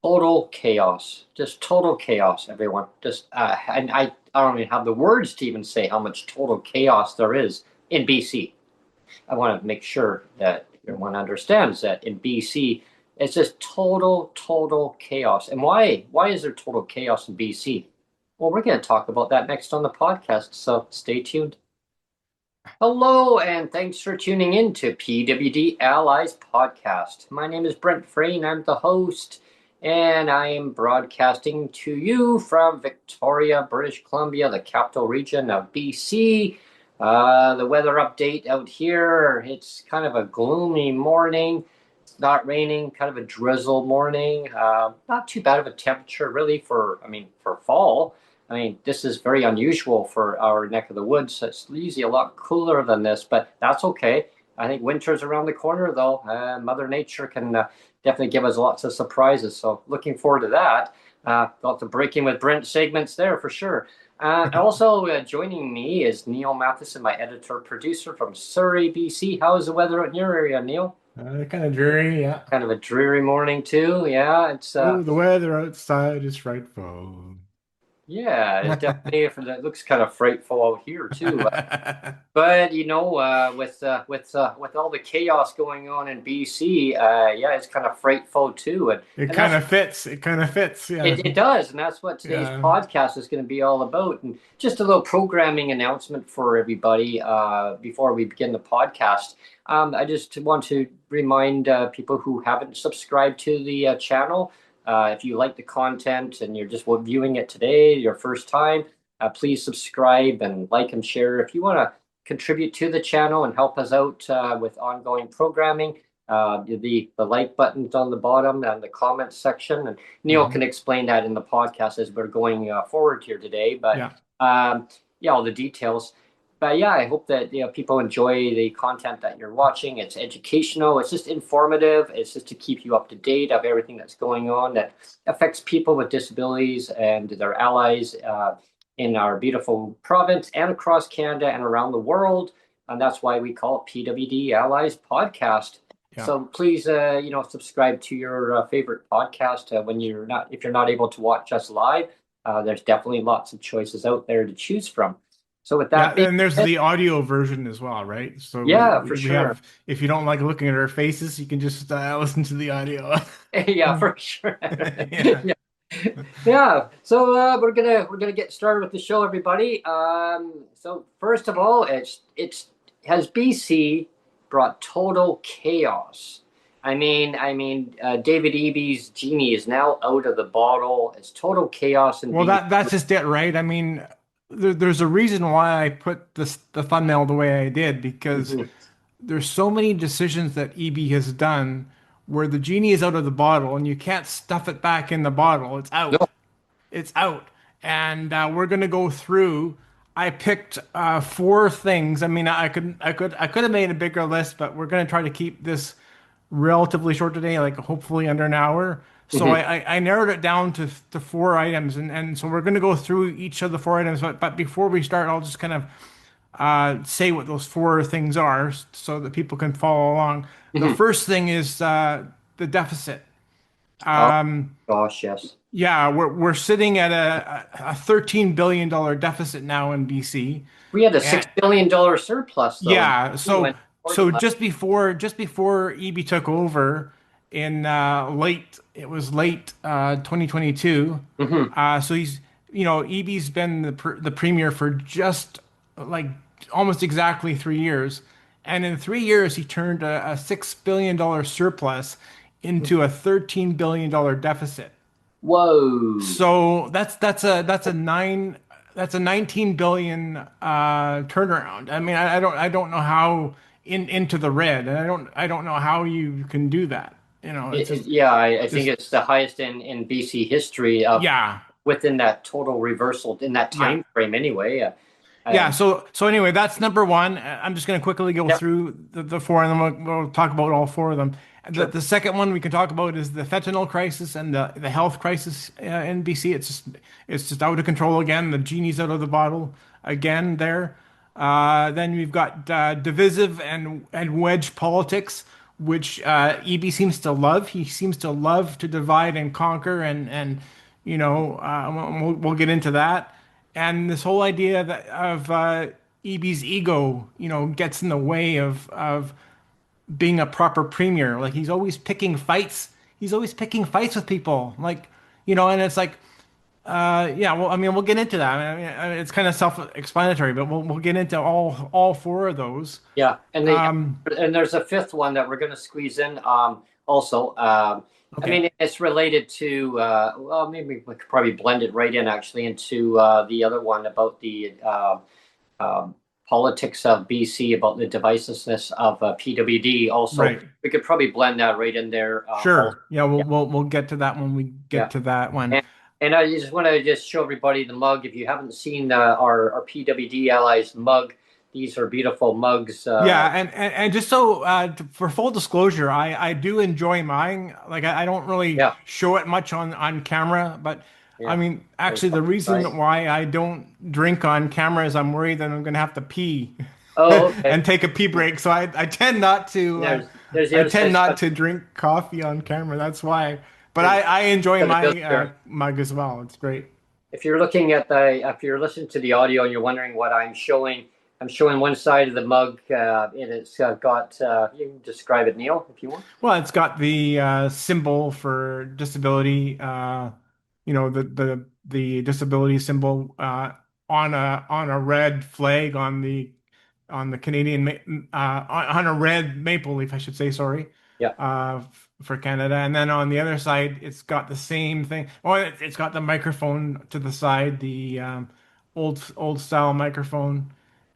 Total chaos. Just total chaos, everyone. And I don't even have the words to even say how much total chaos there is in BC. I want to make sure that everyone understands that in BC, it's just total chaos. And why? Why is there total chaos in BC? Well, we're going to talk about that next on the podcast, so stay tuned. Hello, and thanks for tuning in to PWD Allies Podcast. My name is Brent Frain. I'm the host, and I am broadcasting to you from Victoria, British Columbia, the capital region of BC. The weather update out here, it's kind of a gloomy morning. It's not raining, kind of a drizzle morning. Not too bad of a temperature, really, for fall. I mean, this is very unusual for our neck of the woods. It's usually a lot cooler than this, but that's okay. I think winter's around the corner, though. Mother Nature can definitely give us lots of surprises. So looking forward to that. Lots of Breaking with Brent segments there for sure. Also joining me is Neil Matheson, my editor-producer from Surrey, BC. How is the weather out in your area, Neil? Kind of dreary, yeah. Kind of a dreary morning too. Yeah, it's Oh, the weather outside is frightful. yeah, it's definitely it looks kind of frightful out here too. But with all the chaos going on in BC, yeah, it's kind of frightful too, It and kind that's of fits. It kind of fits. Yeah. it does, and that's what today's Yeah. podcast is going to be all about. And just a little programming announcement for everybody before we begin the podcast. I just want to remind people who haven't subscribed to the channel. If you like the content and you're just viewing it today, your first time, please subscribe and like and share. If you want to contribute to the channel and help us out with ongoing programming, the like button's on the bottom and the comments section. And Neil Mhm. can explain that in the podcast as we're going forward here today. But Yeah. yeah, all the details. But yeah, I hope that people enjoy the content that you're watching. It's educational. It's just informative. It's just to keep you up to date of everything that's going on that affects people with disabilities and their allies in our beautiful province and across Canada and around the world. And that's why we call it PWD Allies Podcast. Yeah. So please, subscribe to your favorite podcast when if you're not able to watch us live. There's definitely lots of choices out there to choose from. So with Yeah. that being And there's said, the audio version as well, right? So yeah, for we sure. have, if you don't like looking at our faces, you can just listen to the audio. Yeah, for sure. Yeah. Yeah. Yeah. So we're gonna get started with the show, everybody. So first of all, it's has BC brought total chaos. David Eby's Genie is now out of the bottle. It's total chaos in Well, BC. that's just it, right? I mean, there's a reason why I put the thumbnail the way I did because Mhm. there's so many decisions that EB has done where the genie is out of the bottle and you can't stuff it back in the bottle. It's No. out. It's out. And we're gonna go through. I picked four things. I mean, I could have made a bigger list, but we're gonna try to keep this relatively short today, like hopefully under an hour. So Mhm. I narrowed it down to four items, and so we're going to go through each of the four items. But before we start, I'll just kind of say what those four things are so that people can follow along. The Mhm. first thing is the deficit. Oh gosh, yes. Yeah, we're sitting at a $13 billion deficit now in BC. We had a And $6 billion surplus though, and yeah, when so Horgan left. just before EB took over in late 2022. Mhm. So EB's been the premier for just like almost exactly 3 years, and in 3 years he turned a $6 billion surplus into a $13 billion deficit. Whoa. So that's a 19 billion turnaround. I mean, I don't know how into the red, and I don't know how you can do that. It's Yeah, I think just it's the highest in BC history of yeah, within that total reversal in that yeah. time frame anyway. Yeah, Um, so anyway, that's number one. I'm just going to quickly go yep, through the four, and then we'll talk about all four of them. The, sure. the second one we can talk about is the fentanyl crisis and the health crisis in BC. It's just out of control again. The genie's out of the bottle again there. Then we've got divisive and wedge politics, which Eby seems to love. He seems to love to divide and conquer, and we'll get into that. And this whole idea that of Eby's ego, gets in the way of being a proper premier. Like he's always picking fights. He's always picking fights with people. Like, and it's like, yeah. Well, I mean, we'll get into that. It's kind of self-explanatory, but we'll get into all four of those. Yeah, and Um, there's a fifth one that we're going to squeeze in. Also, I okay. mean, it's related to. Well, maybe we could probably blend it right in actually into the other one about the um, politics of BC, about the divisiveness of PWD. Also, Right. we could probably blend that right in there. Also, Sure. Yeah, we'll yeah, we'll get to that when we yeah. get to that one. And I just want to just show everybody the mug. If you haven't seen our PWD Allies mug, these are beautiful mugs. Yeah, and just so for full disclosure, I do enjoy mine. Like I don't really Yeah, show it much on camera, but I yeah. mean, There's actually, the something reason inside. why I don't drink on camera is I'm worried that I'm gonna have to pee Oh, okay. and take a pee break. So I tend not to There's the I other tend side. not to drink coffee on camera. That's why. But There's I enjoy of the my other. mug as well. It's great. If you're looking at if you're listening to the audio and you're wondering what I'm showing one side of the mug. And it's got. You can describe it, Neil, if you want. Well, it's got the symbol for disability, the disability symbol on a red flag on the Canadian on a red maple leaf, I should say, sorry, Yeah. for Canada. And then on the other side, it's got the same thing. Oh, it's got the microphone to the side, the old style microphone.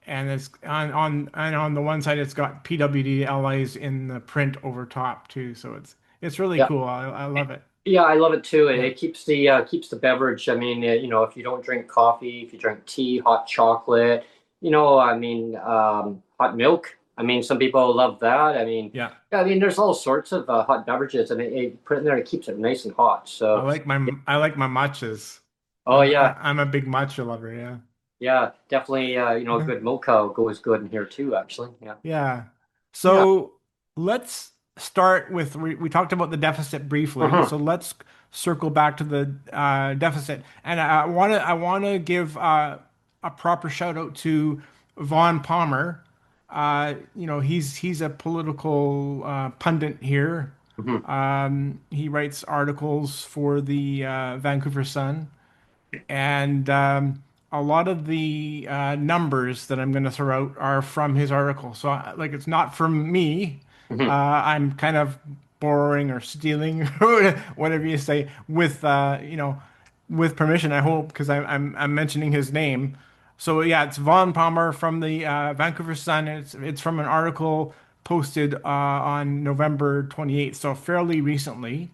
And it's on the one side, it's got PWD allies in the print over top too. So it's really Yeah. cool. I love it. Yeah, I love it too. Yeah. It keeps the beverage. I mean, if you don't drink coffee, if you drink tea, hot chocolate, I mean, hot milk. I mean, some people love that. I mean, Yeah. yeah, I mean, there's all sorts of hot beverages, and it put in there, it keeps it nice and hot. I So, like my I like my matchas. oh yeah, I'm a big matcha lover. Yeah. yeah, definitely. A good mocha goes good in here too. Actually, yeah, Yeah. yeah. So let's start with we talked about the deficit briefly. Mhm. So let's circle back to the deficit. And I want to give a proper shout out to Vaughn Palmer. He's a political pundit here. Mhm. He writes articles for the Vancouver Sun. And a lot of the numbers that I'm going to throw out are from his article. So, like, it's not from me. Mhm. I'm kind of borrowing or stealing, whatever you say, with permission, I hope, because I'm mentioning his name. So, yeah, it's Vaughn Palmer from the Vancouver Sun. It's from an article posted on November 28th, so fairly recently.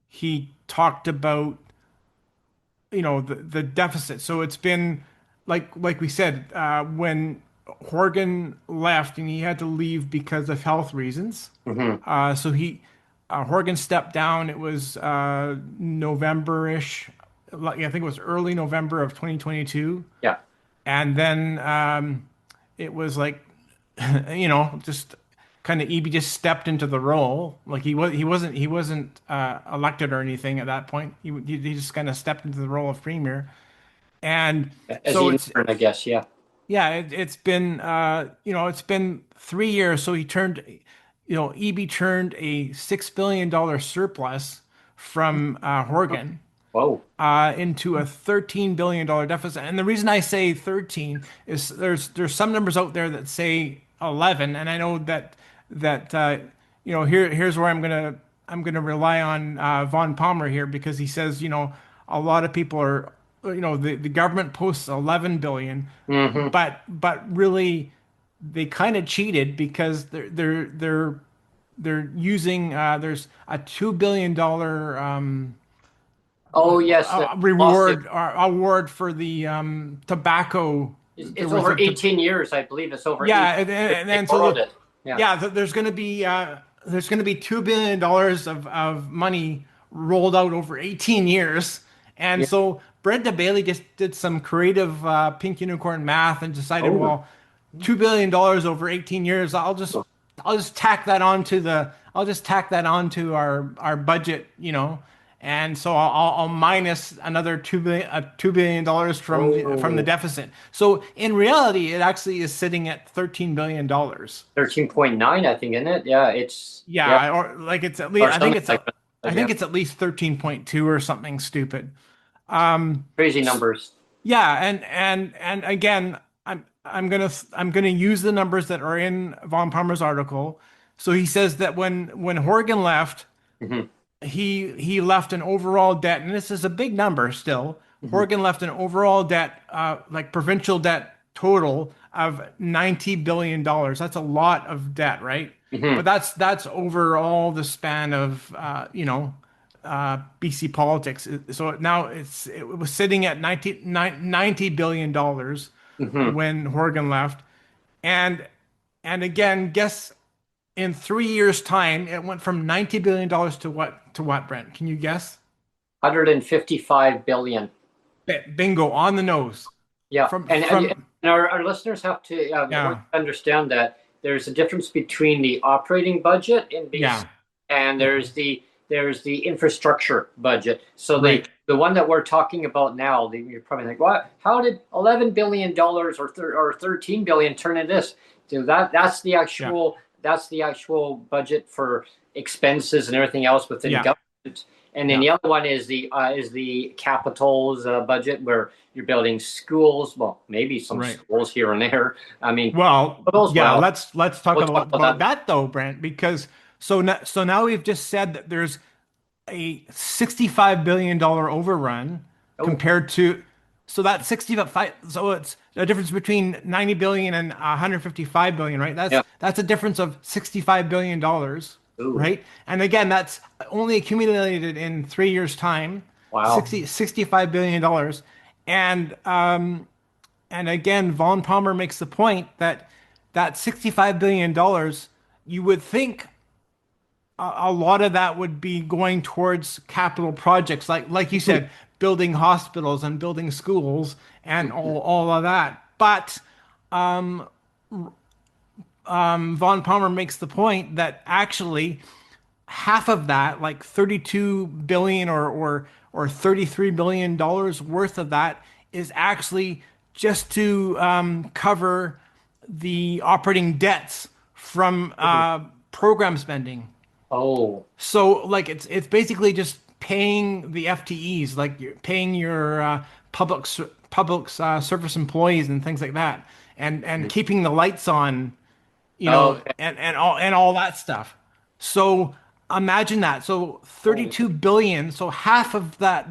He talked about the deficit. So it's been like we said, when Horgan left and he had to leave because of health reasons. Mhm. So Horgan stepped down. It was November-ish. I think it was early November of 2022. Yeah. And then it was like, just kind of Eby just stepped into the role. Like he wasn't elected or anything at that point. He just kind of stepped into the role of premier. And As so he learned, I guess. Yeah. yeah, it's been 3 years. So Eby turned a $6 billion surplus from Horgan Whoa. into a $13 billion deficit. And the reason I say 13 is there's some numbers out there that say 11, and I know that here's where I'm gonna rely on Von Palmer here because he says a lot of people are the government posts 11 billion, Hmm. but really they kind of cheated because they're using there's a $2 billion Oh yes, the lawsuit. reward or award for the tobacco. There It's was over a 18 years, I believe. It's over eight. yeah, and They then so borrowed it. Yeah. yeah, there's going to be $2 billion of money rolled out over 18 years, and Yeah. so Brent Bailey just did some creative pink unicorn math and decided, Oh. well, $2 billion over 18 years, tack that onto the I'll just tack that onto our budget, and so I'll minus another $2 billion from the Oh, deficit. So in reality, it actually is sitting at $13 billion. 13.9, I think, isn't it? Yeah, yeah, Yeah, or like it's at least or something like that. I Yeah, think it's at least 13.2 or something stupid. Um, crazy numbers. yeah, and again, I'm gonna use the numbers that are in Von Palmer's article. So he says that when Horgan left, Hmm. he left an overall debt, and this is a big number still. Hmm. Horgan left an overall debt, like provincial debt total of $90 billion. That's a lot of debt, right? But Hmm. that's over all the span of BC politics. So now it was sitting at $90 billion Hmm. when Horgan left, and again, guess in 3 years' time, it went from $90 billion to what, Brent? Can you guess? 155 billion. Bingo, on the nose. Yeah, From and from our listeners have to want Yeah, to understand that there's a difference between the operating budget in BC yeah, and yeah. there's the infrastructure budget. So Right. the one that we're talking about now, you're probably like, what? How did $11 billion or 13 billion turn into this? So Yeah, that's the actual budget for expenses and everything else within yeah, government. And then yeah. the other one is the capitals budget where you're building schools. Well, maybe some Right. schools here and there. I mean, Well, those yeah. well. Let's talk We'll talk about about that. that though, Brent, because so now we've just said that there's a $65 billion overrun Oh, compared to so that 65 so it's a difference between 90 billion and 155 billion, right? yeah. That's a difference of $65 billion, Ooh, right? And again, that's only accumulated in 3 years time, wow. 65 billion dollars. And again, Von Palmer makes the point that that $65 billion, you would think a lot of that would be going towards capital projects, like you said, building hospitals and building schools and all of that. But Von Palmer makes the point that actually half of that, like 32 billion or 33 billion dollars worth of that, is actually just to cover the operating debts from program spending. Oh, So like it's basically just paying the FTEs, like you're paying your public service employees and things like that, and keeping the lights on, okay. and all that stuff. So imagine that. So Oh, 32 billion, so half of that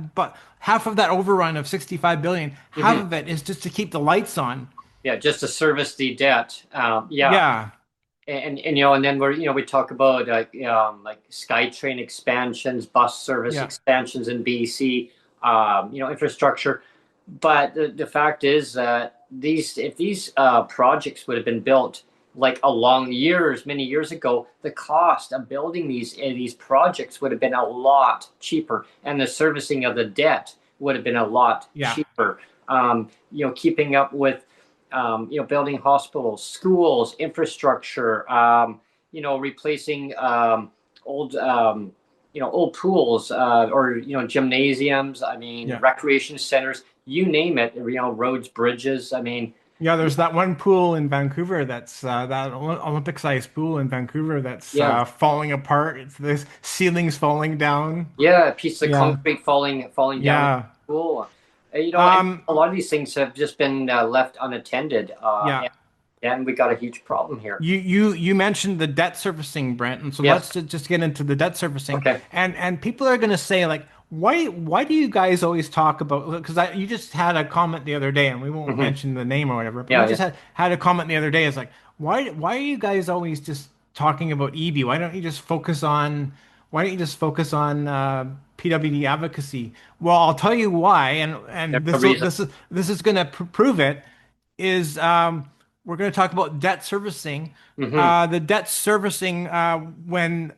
overrun of 65 billion, half mhm. of it is just to keep the lights on. Yeah, just to service the debt. Yeah, Yeah, and and then we talk about like SkyTrain expansions, bus service yeah, expansions in BC, infrastructure. But the fact is that if these projects would have been built like along many years ago, the cost of building these projects would have been a lot cheaper, and the servicing of the debt would have been a lot yeah. cheaper. Keeping up with building hospitals, schools, infrastructure, replacing old pools or gymnasiums. I mean, Yeah. recreation centers, you name it. Roads, bridges. I mean, Yeah, there's that one pool in Vancouver that's that Olympic-sized pool in Vancouver that's yeah, falling apart. It's the ceiling's falling down. yeah, a piece of Yeah, concrete falling down in yeah, the pool. And um, a lot of these things have just been left unattended, yeah. and we got a huge problem here. You mentioned the debt servicing, Brent, and so Yes. let's just get into the debt servicing. Okay. And people are going to say like, why do you guys always talk about? Because you just had a comment the other day, and we won't Hmm. mention the name or whatever, but you Yeah. Yeah. just had a comment the other day. It's like, why are you guys always just talking about EB? Why don't you just focus on PWD advocacy? Well, I'll tell you why, and There's a reason. this is going to prove it. Is we're going to talk about debt servicing. Hmm. The debt servicing when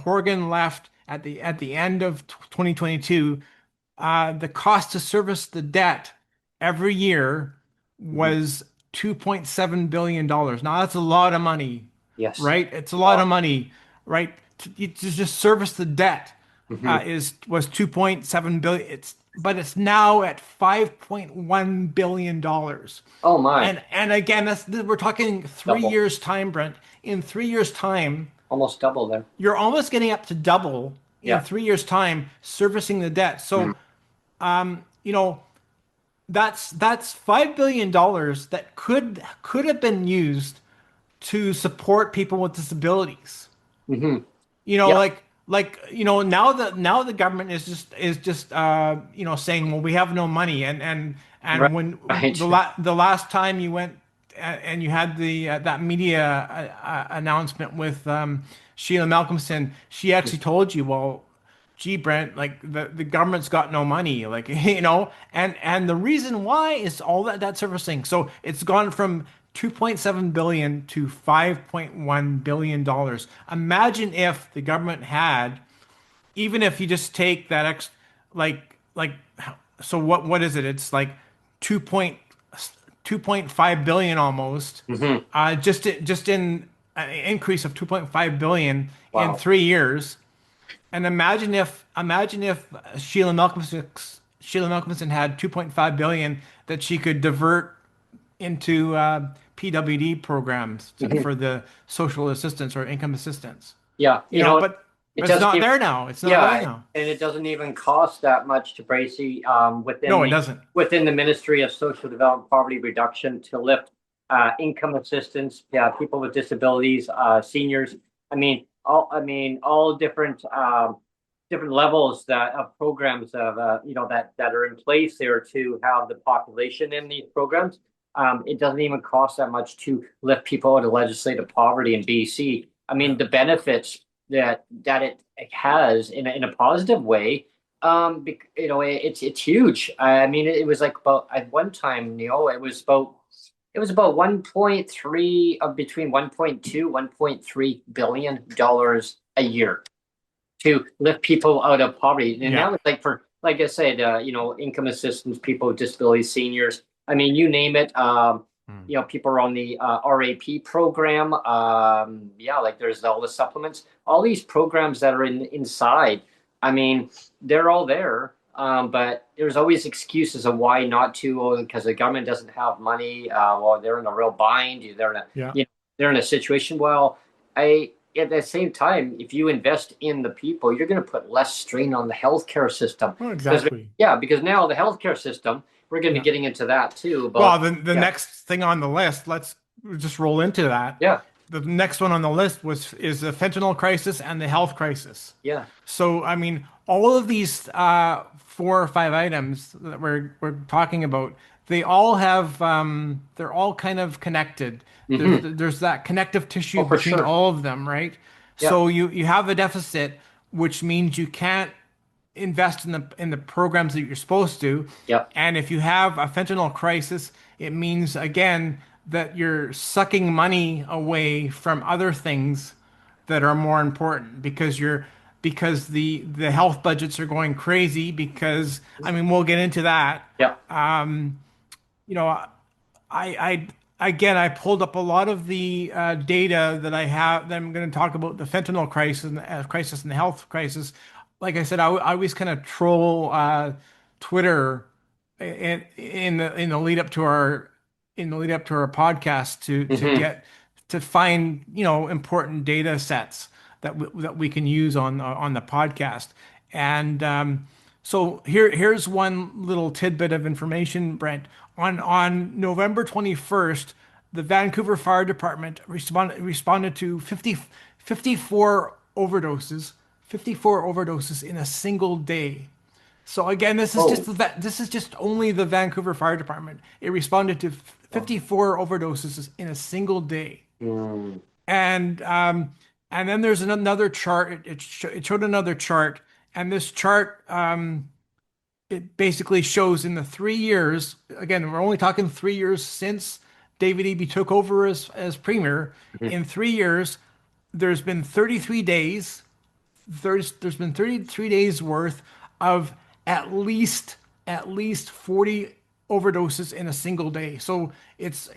Horgan left at the end of 2022, the cost to service the debt every year Hmm. was $2.7 billion. Now that's a lot of money, Yes. right? It's a lot of money, right? To just service the debt Hmm. was 2.7 billion. But it's now at 5.1 billion dollars. Oh my, And again, we're talking three double, years time, Brent. In 3 years time, almost double there. you're almost getting up to double in Yeah. 3 years time servicing the debt. Mhm. So, you know, that's $5 billion that could have been used to support people with disabilities. Mhm. Yeah. Now the government is just saying, well, we have no money, Right. and when Right. the last time you went and you had the that media announcement with Sheila Malcolmson, she actually told you, well, gee, Brent, like the government's got no money, like and the reason why is all that servicing. So it's gone from 2.7 billion to 5.1 billion dollars. Imagine if the government had, even if you just take that like so what is it? It's like 2 point 2.5 billion almost. Hmm. Just in an increase of 2.5 billion in Wow. 3 years. And imagine if Sheila Malcolmson had 2.5 billion that she could divert into PWD programs Hmm. for the social assistance or income assistance. Yeah. It But it's doesn't not even, there now. It's not there yeah, now. and it doesn't even cost that much to Bracy No, it doesn't. within the Ministry of Social Development Poverty Reduction to lift income assistance, people with disabilities, seniors. I mean all different different levels that of programs of that are in place there to have the population in these programs. It doesn't even cost that much to lift people out of legislative poverty in BC. I Yeah. mean, the benefits that it has in a positive way. It's huge. I mean, it was like about at one time, it was about 1.3 of between 1.2 $1.3 billion a year to lift people out of poverty. And Yeah. that was like for, like I said, income assistance, people with disabilities, seniors. I mean, you name it. Hmm. People are on the RAP program. Yeah, like there's all the supplements, all these programs that are inside. I mean, they're all there. But there's always excuses of why not to, because the government doesn't have money. Well, they're in a real bind. Yeah. They're in a situation. Well, I at the same time, if you invest in the people, you're going to put less strain on the healthcare system. Well, Because exactly. yeah, because now the healthcare system, we're going to be Yeah. getting into that too. Well, About the yeah, next thing on the list, let's just roll into that. yeah, The next one on the list is the fentanyl crisis and the health crisis. yeah. So, I mean, all of these 4 or 5 items that we're talking about, they're all kind of connected. There's Hmm. there's that connective tissue Oh, for between sure. all of them, right? Yeah, So you have a deficit, which means you can't invest in the programs that you're supposed to. yeah. And if you have a fentanyl crisis, it means again that you're sucking money away from other things that are more important because the health budgets are going crazy because I mean we'll get into that. Yeah. You know, I pulled up a lot of the data that I have that I'm going to talk about the fentanyl crisis and the health crisis. Like I said, I always kind of troll Twitter in the lead up to our podcast to Hmm. get to find important data sets that we can use on the podcast. And so here's one little tidbit of information, Brent. On November 21st, the Vancouver Fire Department responded to 54 overdoses, 54 overdoses in a single day. So again, Oh, this is just only the Vancouver Fire Department. It responded to wow. 54 overdoses in a single day. Mm. And then there's another chart. It showed another chart, and this chart it basically shows in the 3 years. Again, we're only talking 3 years since David Eby took over as premier. Mhm. In 3 years, there's been 33 days. There's been 33 days worth of at least 40 overdoses in a single day. So it's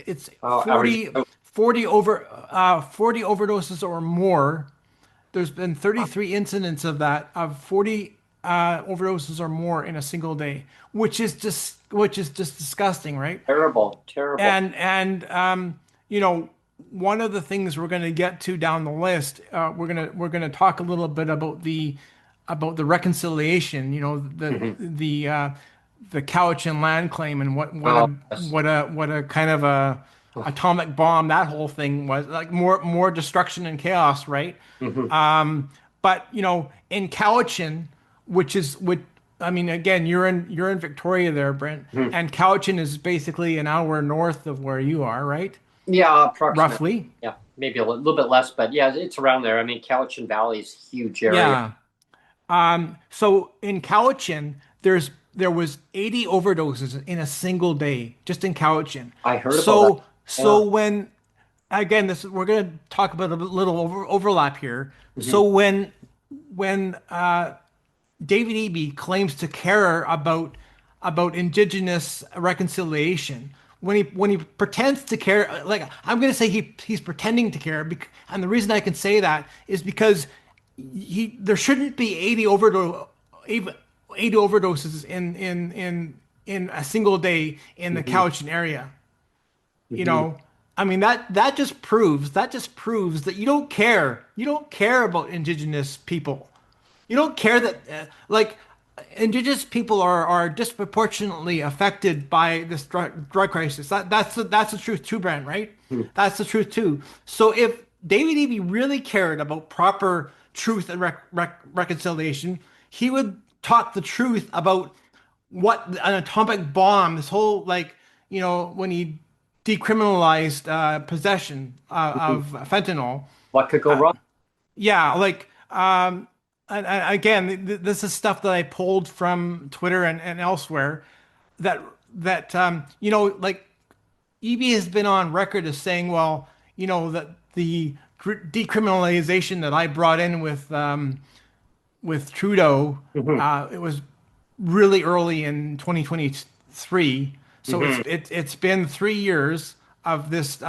Wow, average 40 out. 40 overdoses or more. There's been 33 incidents of that, of 40 overdoses or more in a single day, which is just disgusting, right? Terrible, terrible. And you know, one of the things we're going to get to down the list, we're gonna talk a little bit about the reconciliation. You know, Hmm. the couch and land claim, and Oh, yes. what a kind of a atomic bomb that whole thing was, like more destruction and chaos, right? Hmm. But you know, in Cowichan, which I mean, again, you're in Victoria there, Brent, Hmm. and Cowichan is basically an hour north of where you are, right? Yeah, approximately. Roughly. Yeah, maybe a little bit less, but yeah, it's around there. I mean, Cowichan Valley is a huge area. Yeah. So in Cowichan, there was 80 overdoses in a single day, just in Cowichan. I heard about that. So Yeah. when again, we're going to talk about a little overlap here. So Hmm. when David Eby claims to care about Indigenous reconciliation, when he pretends to care, like I'm going to say he's pretending to care, and the reason I can say that is because there shouldn't be 80 overdoses in a single day in the Hmm. Cowichan area. You Hmm. know, I mean that just proves that you don't care. You don't care about Indigenous people. You don't care that like Indigenous people are disproportionately affected by this drug crisis. That's the truth too, Brent, right? That's the truth too. So if David Eby really cared about proper truth and reconciliation, he would talk the truth about what an atomic bomb, this whole, like, when he decriminalized possession Hmm. of fentanyl. What could go wrong? Yeah, like, and again, this is stuff that I pulled from Twitter and elsewhere, that like, EB has been on record as saying, well, that the decriminalization that I brought in with Trudeau, Hmm. it was really early in 2023. So it's Hmm. it's it's been 3 years of this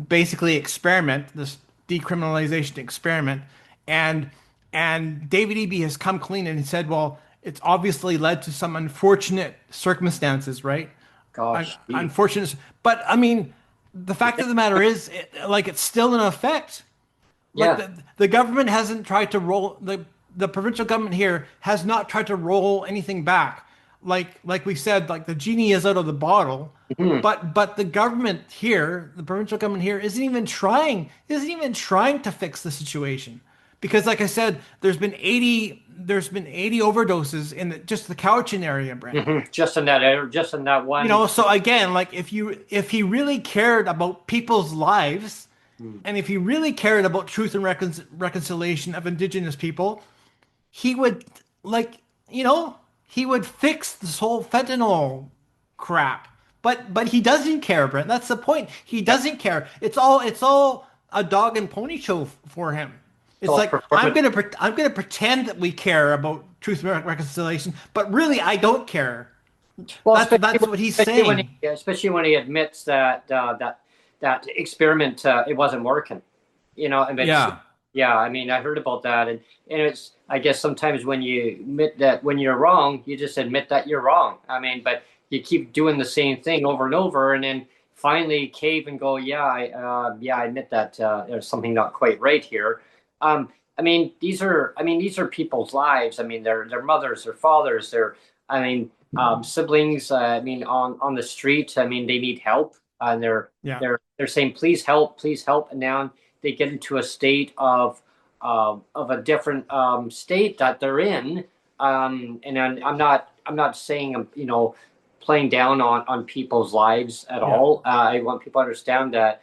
basically experiment, this decriminalization experiment, and David Eby has come clean and said, well, it's obviously led to some unfortunate circumstances, right? Gosh, gee. Unfortunate, but I mean, the fact of the matter is, like, it's still in effect. Like, Yeah. the government hasn't tried to roll the provincial government here has not tried to roll anything back. Like we said, like, the genie is out of the bottle, Hmm. but the government here, the provincial government here, isn't even trying to fix the situation, because, like I said, there's been 80 overdoses in just the Cowichan area, Brent. Hmm. Just in that area, just in that one. So again, like, if he really cared about people's lives, Hmm. and if he really cared about truth and reconciliation of Indigenous people, he would, like, he would fix this whole fentanyl crap. But he doesn't care, Brent. That's the point. He Yep. doesn't care. It's all a dog and pony show for him. It's It's all like, I'm performance. gonna I'm gonna pretend that we care about truth and reconciliation, but really I don't care. Well, That's what he's saying. especially when he admits that that experiment, it wasn't working. I mean, Yeah. yeah. I mean, I heard about that, and it's, I guess, sometimes when you admit that when you're wrong, you just admit that you're wrong. I mean, but you keep doing the same thing over and over, and then finally cave and go, yeah, yeah, I admit that there's something not quite right here. I mean, these are people's lives. I mean, their mothers, their fathers, I mean, siblings. I mean, on the street. I mean, they need help, and Yeah. they're saying, please help, and now they get into a state of a different state that they're in. And I'm not saying playing down on people's lives at Yeah. all. I want people to understand that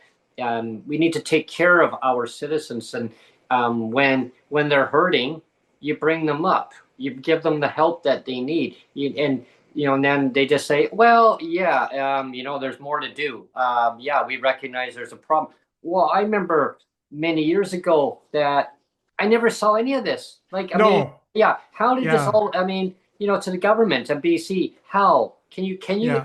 we need to take care of our citizens, and when they're hurting, you bring them up, you give them the help that they need, and then they just say, well, yeah, there's more to do. Yeah, we recognize there's a problem. Well, I remember many years ago that I never saw any of this. Like, I mean, No. yeah, how did this Yeah. all? I mean, to the government of BC, how can you Yeah.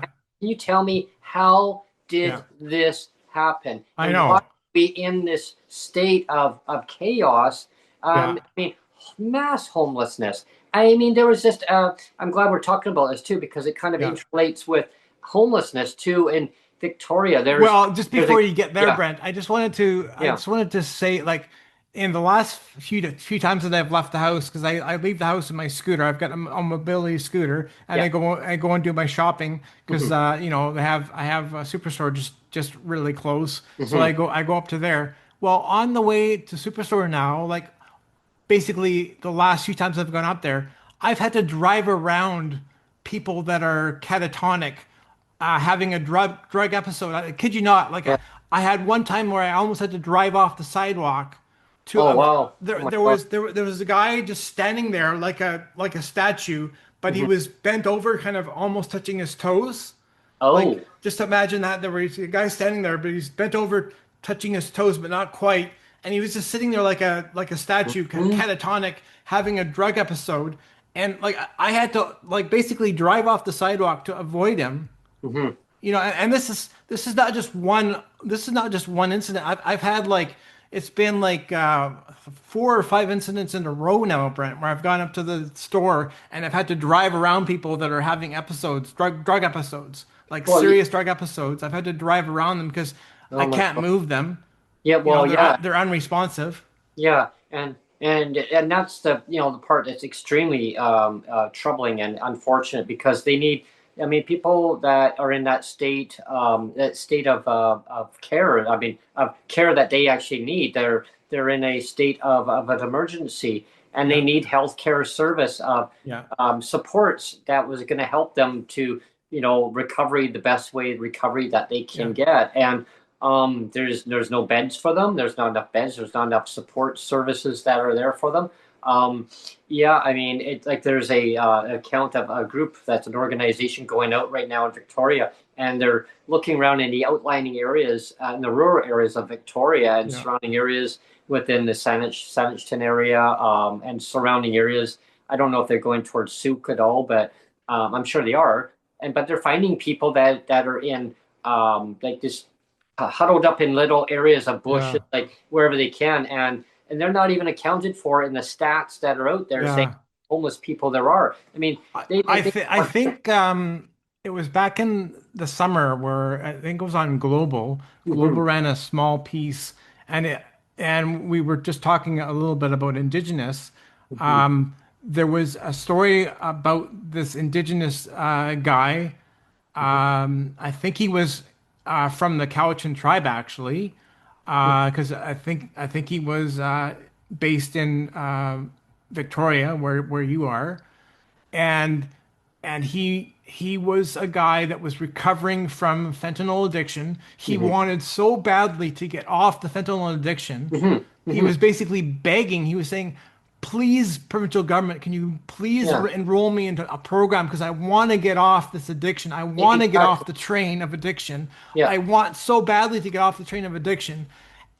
tell me how Yeah. did this happen? I And why know. are we in this state of chaos? Yeah. I mean, mass homelessness. I mean, there was just, I'm glad we're talking about this too, because it kind of Yeah. interrelates with homelessness too in Victoria. Well, just There's before a, you get there, yeah, Brent, I yeah, just wanted to say, like, in the last few times that I've left the house, because I leave the house in my scooter. I've got a mobility scooter, and yeah. I go and do my shopping because Hmm. you know I have a superstore just really close, so Hmm. I go up to there. Well, on the way to superstore now, like basically the last few times I've gone up there, I've had to drive around people that are catatonic, having a drug episode. I kid you not. Like Yeah. I had one time where I almost had to drive off the sidewalk to Oh, wow. Oh my God. there was a guy just standing there like a statue, but he Hmm. was bent over, kind of almost touching his toes. Like, Oh. just imagine that there was a guy standing there, but he's bent over, touching his toes, but not quite. And he was just sitting there like a statue, Hmm. catatonic, having a drug episode. And like I had to like basically drive off the sidewalk to avoid him. Hmm. You know, and this is not just one incident. I've had like it's been like 4 or 5 incidents in a row now, Brent, where I've gone up to the store and I've had to drive around people that are having episodes, drug episodes, like Well, serious drug episodes. I've had to drive around them because I oh my can't God. move them. Yeah, You know, well, yeah. they're unresponsive. Yeah, and that's the the part that's extremely troubling and unfortunate because they need. I mean, people that are in that state of care. I mean, of care that they actually need. They're in a state of an emergency, and they Yeah, need health care service yeah, supports that was going to help them to recovery the best way recovery that they can yeah, get. And there's no beds for them. There's not enough beds. There's not enough support services that are there for them. Um, yeah, I mean, it's like there's a account of a group that's an organization going out right now in Victoria, and they're looking around in the outlining areas, in the rural areas of Victoria and yeah, surrounding areas within the Saanich area and surrounding areas. I don't know if they're going towards Souk at all, but I'm sure they are. But they're finding people that are in like this huddled up in little areas of bushes, yeah, like wherever they can, and they're not even accounted for in the stats that are out there saying yeah. homeless people there are. I mean, they I think it was back in the summer where I think it was on Global. Global Mhm, ran a small piece, and we were just talking a little bit about Indigenous. mhm, There was a story about this Indigenous guy. mhm, I think he was from the Cowichan tribe actually, because I think he was based in Victoria, where you are, and he was a guy that was recovering from fentanyl addiction. He mhm, wanted so badly to get off the fentanyl addiction. mhm, He mhm. was basically begging. He was saying, "Please, provincial government, can you please Yeah, enroll me into a program because I want to get off this addiction. I want to get off exactly. the train of addiction. Yeah. I want so badly to get off the train of addiction."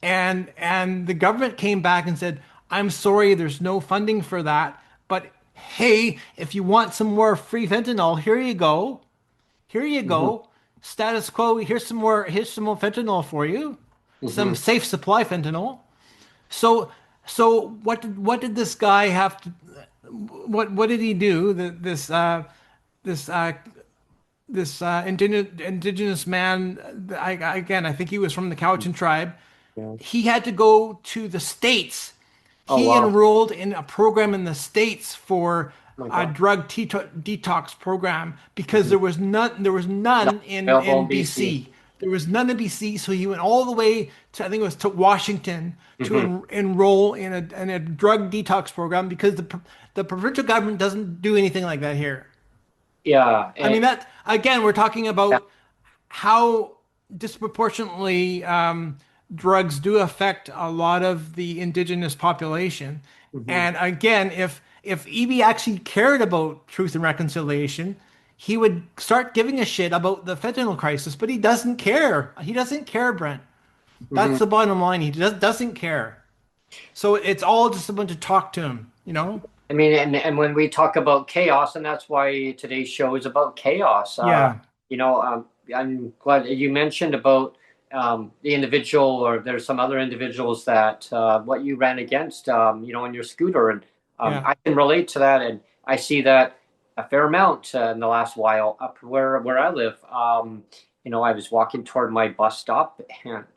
And the government came back and said, "I'm sorry, there's no funding for that, but hey, if you want some more free fentanyl, here you go. Here you Hmm. go. Status quo, here's some more fentanyl for you. Some Hmm. safe supply fentanyl." So what did this guy have to what did he do? This indigenous man, again, I think he was from the Cowichan tribe. Yeah. He had to go to the States. Oh He wow. enrolled in a program in the States for Oh my a God. drug detox program because Hmm. there was Not none available in in BC. BC. There was none in BC, so he went all the way to, I think it was to Washington, to Hmm. enroll in a drug detox program because the provincial government doesn't do anything like that here. Yeah. I mean, that again, we're talking Yeah. about how disproportionately drugs do affect a lot of the indigenous population. Hmm. And again, if Eby actually cared about truth and reconciliation, he would start giving a shit about the fentanyl crisis. But he doesn't care. He doesn't care, Brent. That's Hmm. the bottom line. He doesn't care. So it's all just a bunch of talk to him, you know? I mean, and when we talk about chaos, and that's why today's show is about chaos. Yeah, I'm glad you mentioned about the individual, or there's some other individuals that what you ran against, in your scooter, and Yeah. I can relate to that, and I see that a fair amount in the last while up where I live. I was walking toward my bus stop,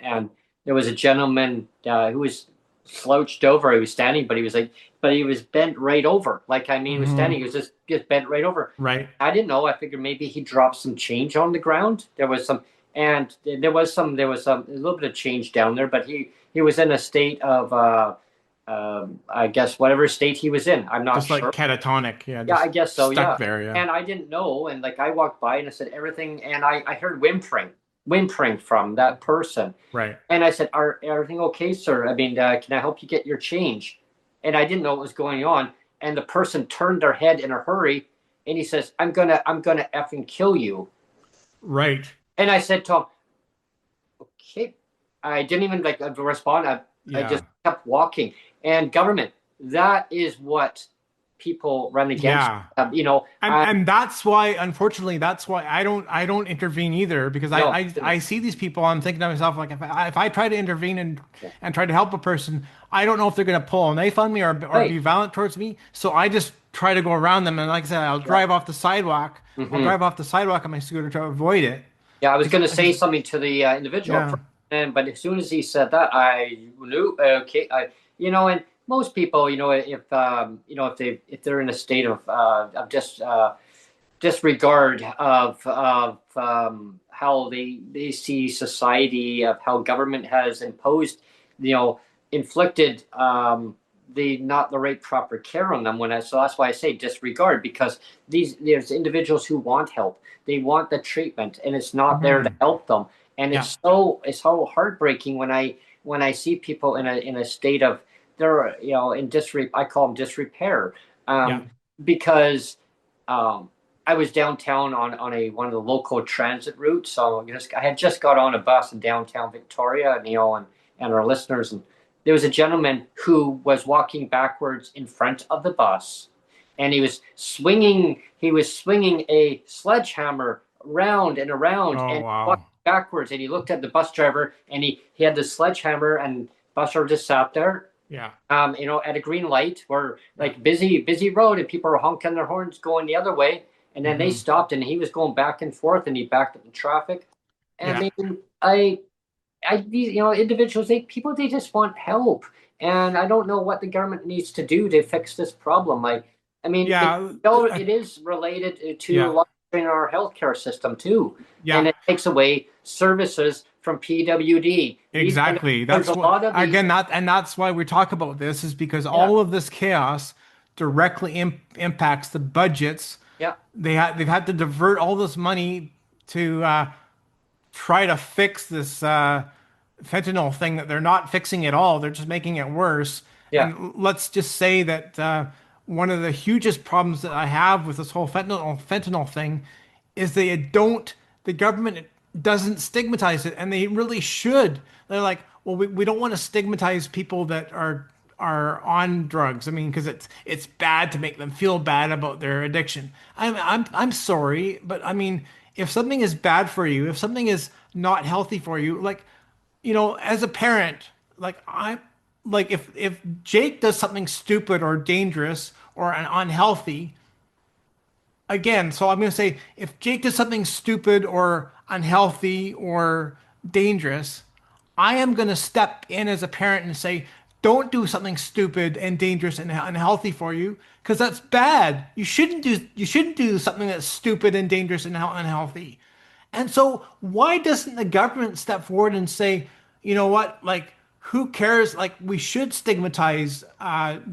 and there was a gentleman who was slouched over. He was standing, but he was bent right over. Like, I mean, he was standing, he was just bent right over. Right. I didn't know. I figured maybe he dropped some change on the ground. There was a little bit of change down there, but he was in a state of I guess whatever state he was in. I'm not Just like sure. catatonic. Yeah. Yeah, Just I guess so. stuck Yeah. there. Yeah. And I didn't know, and like I walked by and I said everything, and I heard whimpering from that person, Right. and I said, "Are everything okay, sir? I mean, can I help you get your change?" And I didn't know what was going on, and the person turned their head in a hurry, and he says, "I'm gonna effing kill you." Right. And I said to him, "Okay." I didn't even like respond. I Yeah. just kept walking. And government, that is what people run against. Yeah. And that's why, unfortunately, that's why I don't intervene either, because No, I see these people. I'm thinking to myself, like, if I try to intervene and try to help a person, I don't know if they're going to pull a knife on me or right. be violent towards me. So I just try to go around them, and like I said, I'll drive off the sidewalk. I'll drive off the sidewalk on my scooter to avoid it. Yeah, I was going to say something to the individual, Yeah. but as soon as he said that, I knew. Okay, and most people, if they're in a state of just disregard of how they see society, of how government has imposed, inflicted not the right proper care on them. So that's why I say disregard, because there's individuals who want help, they want the treatment, and it's not there to help them, and Yeah. it's so heartbreaking when I see people in a state of they're in I call them disrepair, Yeah. because I was downtown on one of the local transit routes. So I had just got on a bus in downtown Victoria, and our listeners, and there was a gentleman who was walking backwards in front of the bus, and he was swinging a sledgehammer round and around, Oh, and wow. walking backwards. And he looked at the bus driver, and he had the sledgehammer, and bus driver just sat there, Yeah. at a green light, where like busy road, and people were honking their horns going the other way, and then they stopped, and he was going back and forth, and he backed up the traffic. And Yeah. I mean, these individuals, they just want help, and I don't know what the government needs to do to fix this problem. I mean, Yeah. it is related to a Yeah. lot in our healthcare system too, Yeah. and it takes away services from PWD. Exactly. There's That's a lot what, of these. again, that's why we talk about this, is because all of this chaos directly impacts the budgets. Yeah. They've had to divert all this money to try to fix this fentanyl thing that they're not fixing at all. They're just making it worse. Yeah. And let's just say that one of the hugest problems that I have with this whole fentanyl thing is the government doesn't stigmatize it, and they really should. They're like, well, we don't want to stigmatize people that are on drugs. I mean, because it's bad to make them feel bad about their addiction. I'm sorry, but I mean, if something is bad for you, if something is not healthy for you, like, as a parent, like if Jake does something stupid or dangerous or unhealthy, again, so I'm going to say, if Jake does something stupid or unhealthy or dangerous, I am going to step in as a parent and say, don't do something stupid and dangerous and unhealthy for you, because that's bad. You shouldn't do something that's stupid and dangerous and unhealthy. And so why doesn't the government step forward and say, you know what, like, who cares? Like, we should stigmatize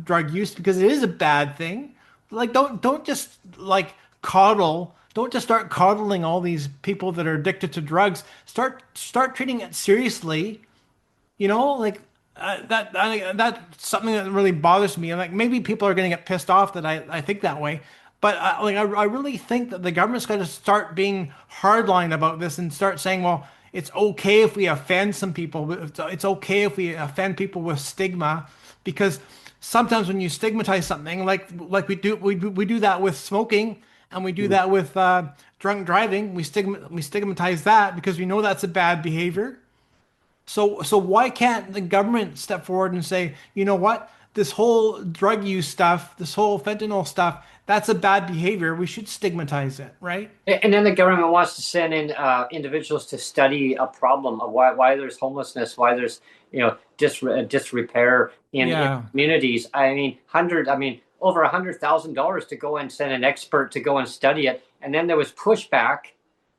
drug use because it is a bad thing. Like, don't just like coddle. Don't just start coddling all these people that are addicted to drugs. Start treating it seriously. Like that's something that really bothers me. And like, maybe people are going to get pissed off that I think that way. But I really think that the government's got to start being hardline about this and start saying, well, it's okay if we offend some people. It's okay if we offend people with stigma, because sometimes when you stigmatize something, like we do that with smoking, and we do that with drunk driving. We stigmatize that because we know that's a bad behavior. So why can't the government step forward and say, you know what, this whole drug use stuff, this whole fentanyl stuff, that's a bad behavior. We should stigmatize it, right? And then the government wants to send in individuals to study a problem of why there's homelessness, why there's disrepair in Yeah, communities. I mean, over $100,000 to go and send an expert to go and study it, and then there was pushback.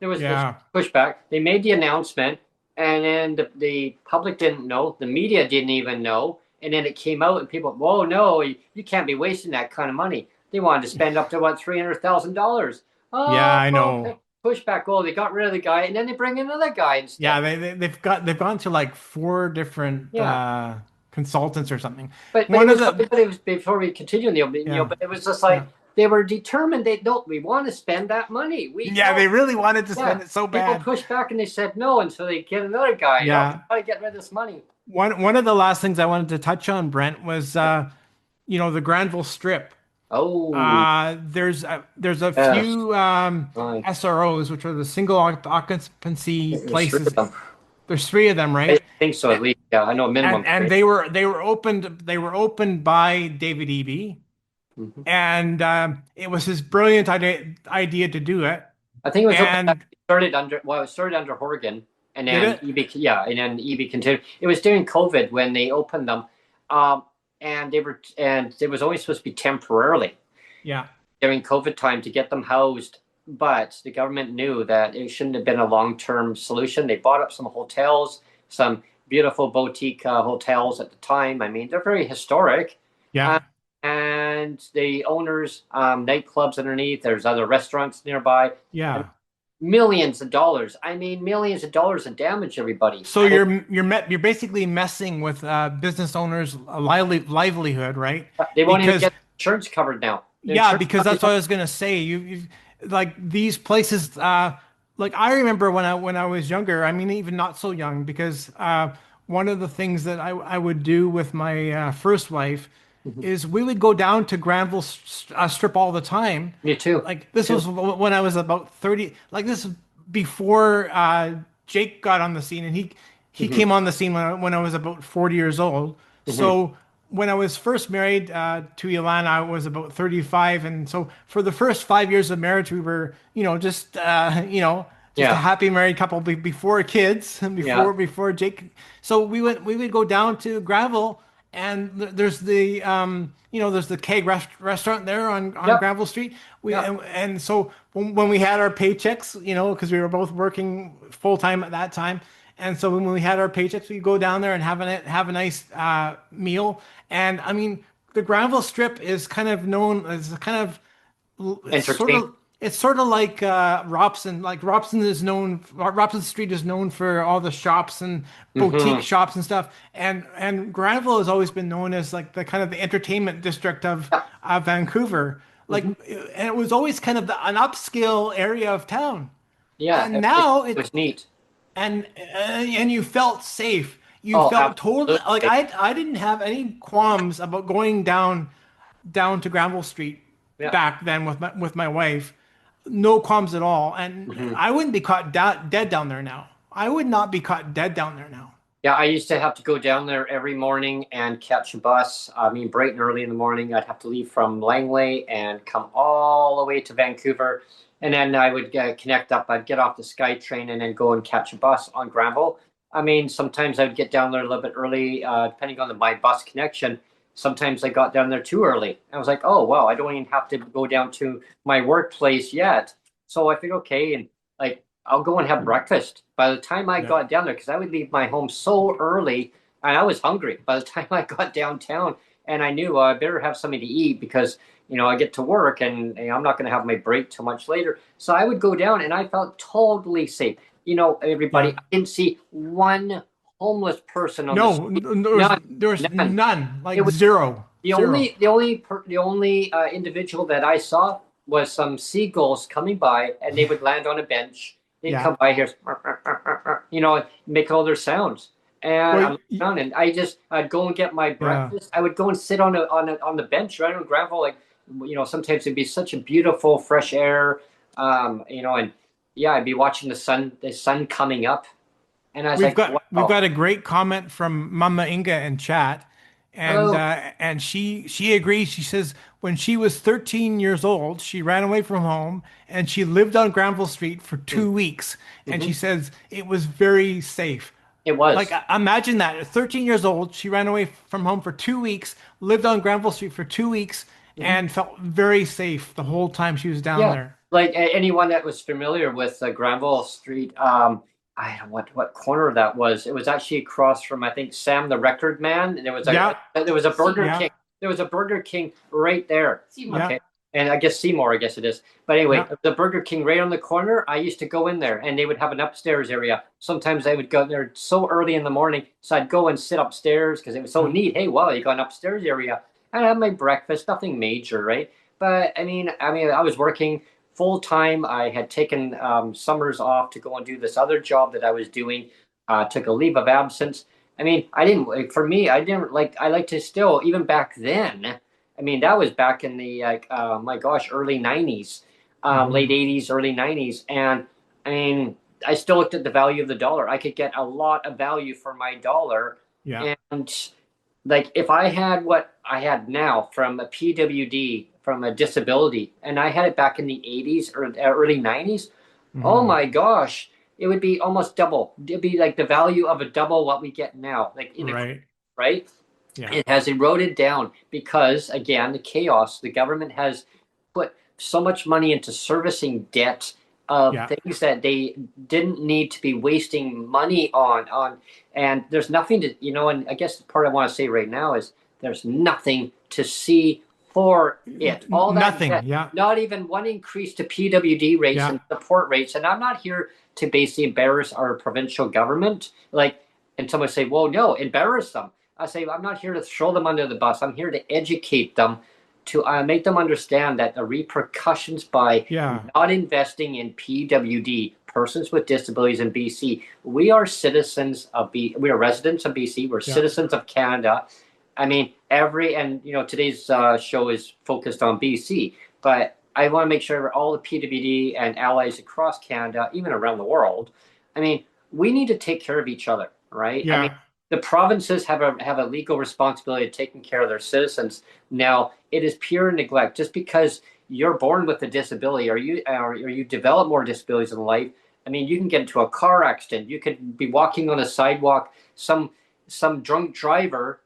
There was this yeah, pushback. They made the announcement, and then the public didn't know, the media didn't even know, and then it came out, and people, whoa, no, you can't be wasting that kind of money. They wanted to spend up to about $300,000. yeah. Oh, I know. okay. Pushback. Oh, they got rid of the guy, and then they bring another guy instead. Yeah, they've gone to like four different Yeah, consultants or something. but One it of was the but it was before we continue, Neil. yeah, But it was just yeah, like they were determined. They don't. We want to spend that money. We yeah. know. They really wanted to Yeah. spend it so People bad. pushed back and they said no, and so they get another guy. No, we Yeah. got to get rid of this money. One of the last things I wanted to touch on, Brent, was the Granville Strip. Oh, There's a yes. few Right. SROs, which are the single occupancy There's three of places. them. There's three of them, I right? think so, at least. Yeah, I know minimum And three. they were opened by David Eby, Mhm. and it was his brilliant idea to do it. I think it was open. And It started under Horgan, and did then it? EB continued. It was during COVID when they opened them, um, and it was only supposed to be temporarily Yeah, during COVID time to get them housed. But the government knew that it shouldn't have been a long-term solution. They bought up some hotels, some beautiful boutique hotels at the time. I mean, they're very historic. Uh, yeah, and the owners, nightclubs underneath, there's other restaurants nearby. And yeah. millions of dollars. I mean, millions of dollars of damage, everybody. So you're basically messing with business owners' livelihood, right? They won't even Because get insurance covered now. The yeah, insurance because company, that's what I was gonna say. You like these places. Like I remember when I was younger. I mean, even not so young, because one of the things that I would do with my first wife Mhm. is we would go down to Granville Strip all the time. Me too. Like this Too. was when I was about 30. Like this is before Jake got on the scene, and he Hmm. came on the scene when I was about 40 years old. Hmm. So when I was first married to Ilana, I was about 35, and so for the first 5 years of marriage, we were, just a Yeah. happy married couple before kids, Yeah. before Jake. So we would go down to Gravel, and there's the Keg restaurant there on Yep. Gravel Street. Yep. And so when we had our paychecks, because we were both working full time at that time, and so when we had our paychecks, we'd go down there and have a nice meal. And I mean, the Granville Strip is kind of known as a kind of it's sort Entertain. of it's sort of like Robson. Like Robson Street is known for all the shops and boutique Hmm. shops and stuff. And Granville has always been known as like the kind of the entertainment district Yeah. of Vancouver. Like, Hmm. and it was always kind of an upscale area of town. Yeah. And now It was neat. and you felt safe. You Oh, felt totally like absolutely. I didn't have any qualms about going down to Granville Street Yeah. back then with my wife. No qualms at all. And Hmm. I wouldn't be caught dead down there now. I would not be caught dead down there now. Yeah, I used to have to go down there every morning and catch a bus. I mean, bright and early in the morning, I'd have to leave from Langley and come all the way to Vancouver. And then I would connect up. I'd get off the SkyTrain and then go and catch a bus on Granville. I mean, sometimes I would get down there a little bit early, depending on my bus connection. Sometimes I got down there too early. I was like, oh, wow, I don't even have to go down to my workplace yet. So I figured, okay, and like, I'll go and have breakfast. By the time I Yeah. got down there, because I would leave my home so early, and I was hungry by the time I got downtown, and I knew I better have something to eat because I get to work and I'm not going to have my break too much later. So I would go down, and I felt totally safe. Everybody, Yeah. I didn't see one homeless person on the No, street. there was None, there was none. none, It like was zero, zero. the only individual that I saw was some seagulls coming by, and they would land on a bench. They'd Yeah. come by here, make all their sounds, and I Well, look down, and I'd go and get my yeah. breakfast. I would go and sit on the bench right on gravel, like sometimes it'd be such a beautiful fresh air, and yeah, I'd be watching the sun coming up. And I was We've like, got we've wow. got a great comment from Mama Inga in chat, Oh, and she agrees. She says when she was 13 years old, she ran away from home and she lived on Granville Street for 2 weeks, and she mm-hmm. says it was very safe. It Like was. imagine that, at 13 years old, she ran away from home for 2 weeks, lived on Granville Street for 2 weeks, Mm-hmm. and felt very safe the whole time she was down Yeah, there. like anyone that was familiar with Granville Street, I don't know what corner that was. It was actually across from I think Sam the Record Man. And Yeah, there was a Burger yeah, King. There was a Burger King right there. yeah, Okay, and I guess Seymour, I guess it is. But anyway, yeah. the Burger King right on the corner. I used to go in there, and they would have an upstairs area. Sometimes I would go there so early in the morning, so I'd go and sit upstairs because it was so Yeah. neat. Hey, wow, you got an upstairs area. I had my breakfast, nothing major, right? But I mean, I was working full time. I had taken summers off to go and do this other job that I was doing. Took a leave of absence. I mean, I didn't. Like, for me, I didn't like. I like to still, even back then. I mean, that was back in the my gosh, early '90s, late Hmm. '80s, early '90s, and I mean, I still looked at the value of the dollar. I could get a lot of value for my dollar, Yeah. and like if I had what I had now from a PWD, from a disability, and I had it back in the 80s or early 90s, oh Hmm. my gosh, it would be almost double. It'd be like the value of a double what we get now, like in a Right. right? Yeah. It has eroded down because, again, the chaos. The government has put so much money into servicing debt of Yeah. things that they didn't need to be wasting money on. And there's nothing to, and I guess the part I want to say right now is there's nothing to see for it. All that Nothing. debt, Yeah. not even one increase to PWD rates Yeah. and support rates. And I'm not here to basically embarrass our provincial government. Like, and someone say, well, no, embarrass them. I say, I'm not here to throw them under the bus. I'm here to educate them, to make them understand that the repercussions by Yeah. not investing in PWD, persons with disabilities in BC. We are citizens of we are residents of BC. We're Yeah. citizens of Canada. I mean, and today's show is focused on BC, but I want to make sure all the PWD and allies across Canada, even around the world, I mean, we need to take care of each other, right? I mean, Yeah. the provinces have a legal responsibility of taking care of their citizens. Now, it is pure neglect. Just because you're born with a disability, or you develop more disabilities in life, I mean, you can get into a car accident. You could be walking on a sidewalk. Some drunk driver.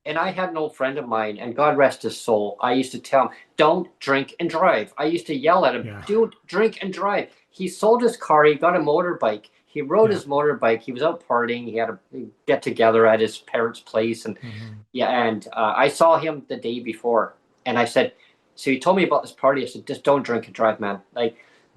And I had an old friend of mine, and God rest his soul. I used to tell him, "Don't drink and drive." I used to yell at him, Yeah. "Don't drink and drive." He sold his car. He got a motorbike. He rode Yeah. his motorbike. He was out partying. He had a get together at his parents' place, and Hmm. yeah. And I saw him the day before, and I said, "So he told me about this party." I said, "Just don't drink and drive, man. Like,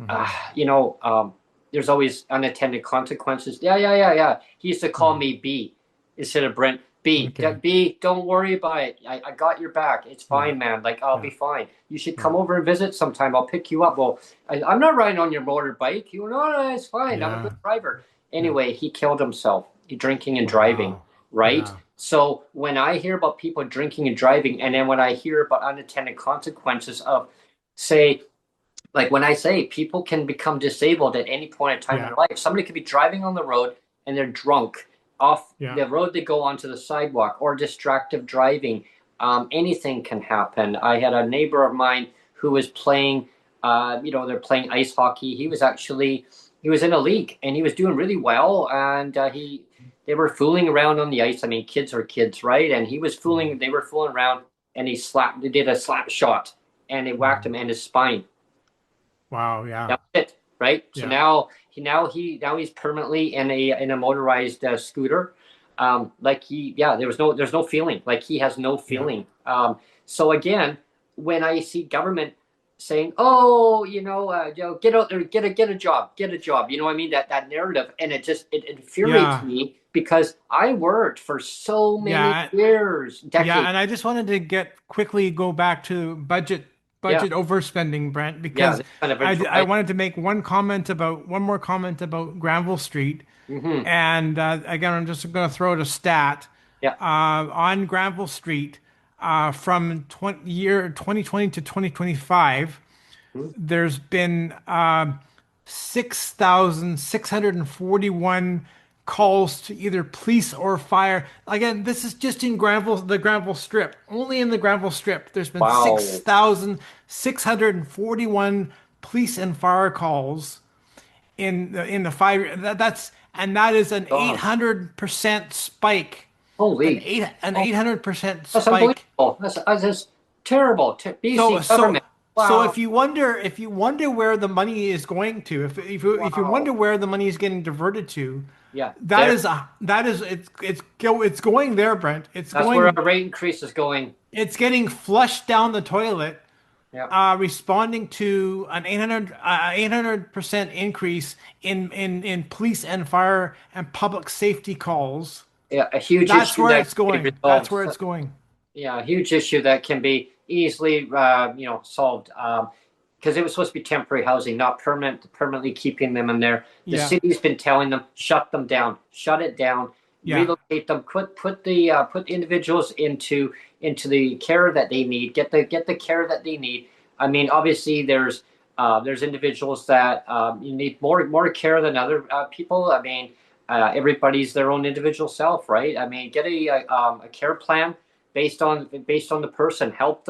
uh, Hmm. you know, um, there's always unintended consequences." Yeah, yeah, yeah, yeah. He used to call Hmm. me B instead of Brent. B, Okay. B, don't worry about it. I got your back. It's Yeah. fine, man. Like, I'll be Yeah. fine. You should come Yeah. over and visit sometime. I'll pick you up. Well, I'm not riding on your motorbike. You know, no, it's fine. I'm a good Yeah. driver. Yeah. Anyway, he killed himself, drinking and driving, Wow. right? Yeah. So when I hear about people drinking and driving, and then when I hear about unintended consequences of, say, like when I say people can become disabled at any point in time in Yeah. their life, somebody could be driving on the road and they're drunk off Yeah. the road, they go onto the sidewalk, or distracted driving. Anything can happen. I had a neighbor of mine who was playing, they're playing ice hockey. He was in a league and he was doing really well. And they were fooling around on the ice. I mean, kids are kids, right? And Hmm. they were fooling around, and they did a slap shot, and they whacked him Hmm. in his spine. Wow. Yeah. That's it, right? So Yeah. now he's permanently in a motorized scooter. There's no feeling. Like, he has no Yeah. feeling. So again, when I see government saying, "Oh, get out there, get a job, get a job," you know what I mean? That narrative, and it infuriates Yeah. me because I worked for so many Yeah. years, Yeah, decades. and I just wanted to quickly go back to Yeah, budget overspending, Brent, yeah, because this kind of I eventual. wanted to make one more comment about Granville Street, Mm-hmm. and again, I'm just going to throw out a stat Yeah. on Granville Street from 2020 to 2025. Mhm. There's been 6,641 calls to either police or fire. Again, this is just in the Granville Strip. Only in the Granville Strip, there's been Wow. 6,641 police and fire calls in the 5 years. That is an Gosh. 800% spike. Holy. An Oh, 800% that's spike. unbelievable. That's just terrible. So BC so government. so Wow. if you wonder where the money is going to, if you wonder Wow. where the money is getting diverted to, Yeah. There. it's going there, Brent. That's where our rate increase is going. It's getting flushed down the toilet, Yeah. responding to an 800% increase in police and fire and public safety calls. Yeah. A huge That's issue where that it's can be going. That's resolved. where it's going. Yeah, a huge issue that can be easily, solved. Because it was supposed to be temporary housing, not permanent, permanently keeping them in there. The Yeah, city's been telling them, shut them down, shut it down, yeah, relocate them, put individuals into the care that they need, get the care that they need. I mean, obviously, there's individuals that you need more care than other people. I mean, everybody's their own individual self, right? I mean, get a care plan based on the person. Help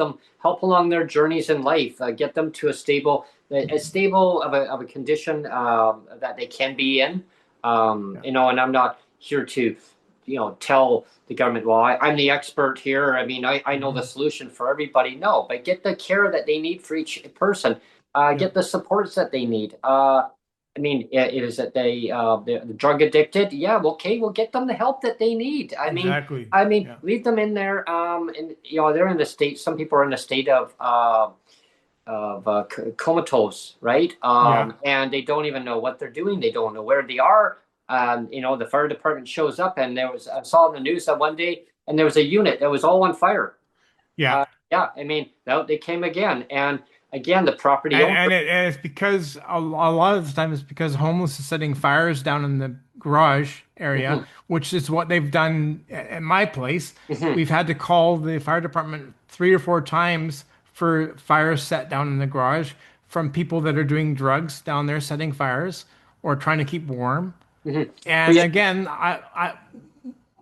along their journeys in life. Get them to a stable of a condition that they can be in. yeah. And I'm not here to tell the government, well, I'm the expert here. I mean, I know the Mhm. solution for everybody. No, but get the care that they need for each person. Yeah, Get the supports that they need. I mean, is it they're drug addicted? Yeah, okay, we'll get them the help that they need. I mean, exactly. I mean, Yeah, leave them in there. And they're in the state. Some people are in a state of comatose, right? yeah, And they don't even know what they're doing. They don't know where they are. The fire department shows up, and I saw in the news that one day, and there was a unit that was all on fire. yeah. Yeah, I mean, they came again, and again, the property owner. And it's because a lot of the time it's because homeless is setting fires down in the garage area, Mhm, which is what they've done at my place. mhm, We've had to call the fire department 3 or 4 times for fires set down in the garage from people that are doing drugs down there setting fires or trying to keep warm. mhm. But And yeah, again,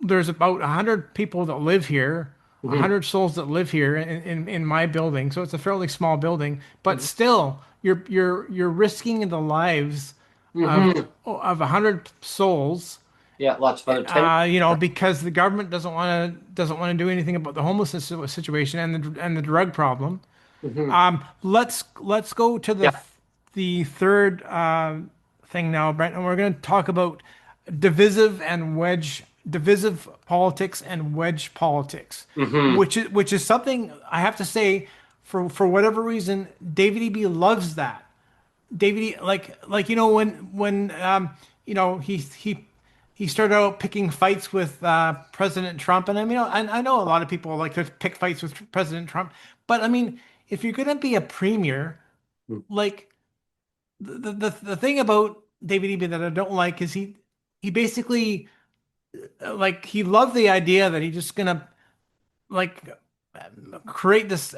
there's about 100 people that live here, mhm, 100 souls that live here in my building. So it's a fairly small building, but mhm, still you're risking the lives mhm. of 100 souls, Yeah, lots of other tenants. because the government doesn't want to do anything about the homelessness situation and the drug problem. Mhm. Let's go to Yeah. the third thing now, Brent, and we're going to talk about divisive politics and wedge politics, Mhm. which is something I have to say, for whatever reason, David Eby loves that. Like when he started out picking fights with President Trump, and I mean I know a lot of people like to pick fights with President Trump, but I mean if you're gonna be a premier, like the thing about David Eby that I don't like is he basically like he loved the idea that he's just gonna like create this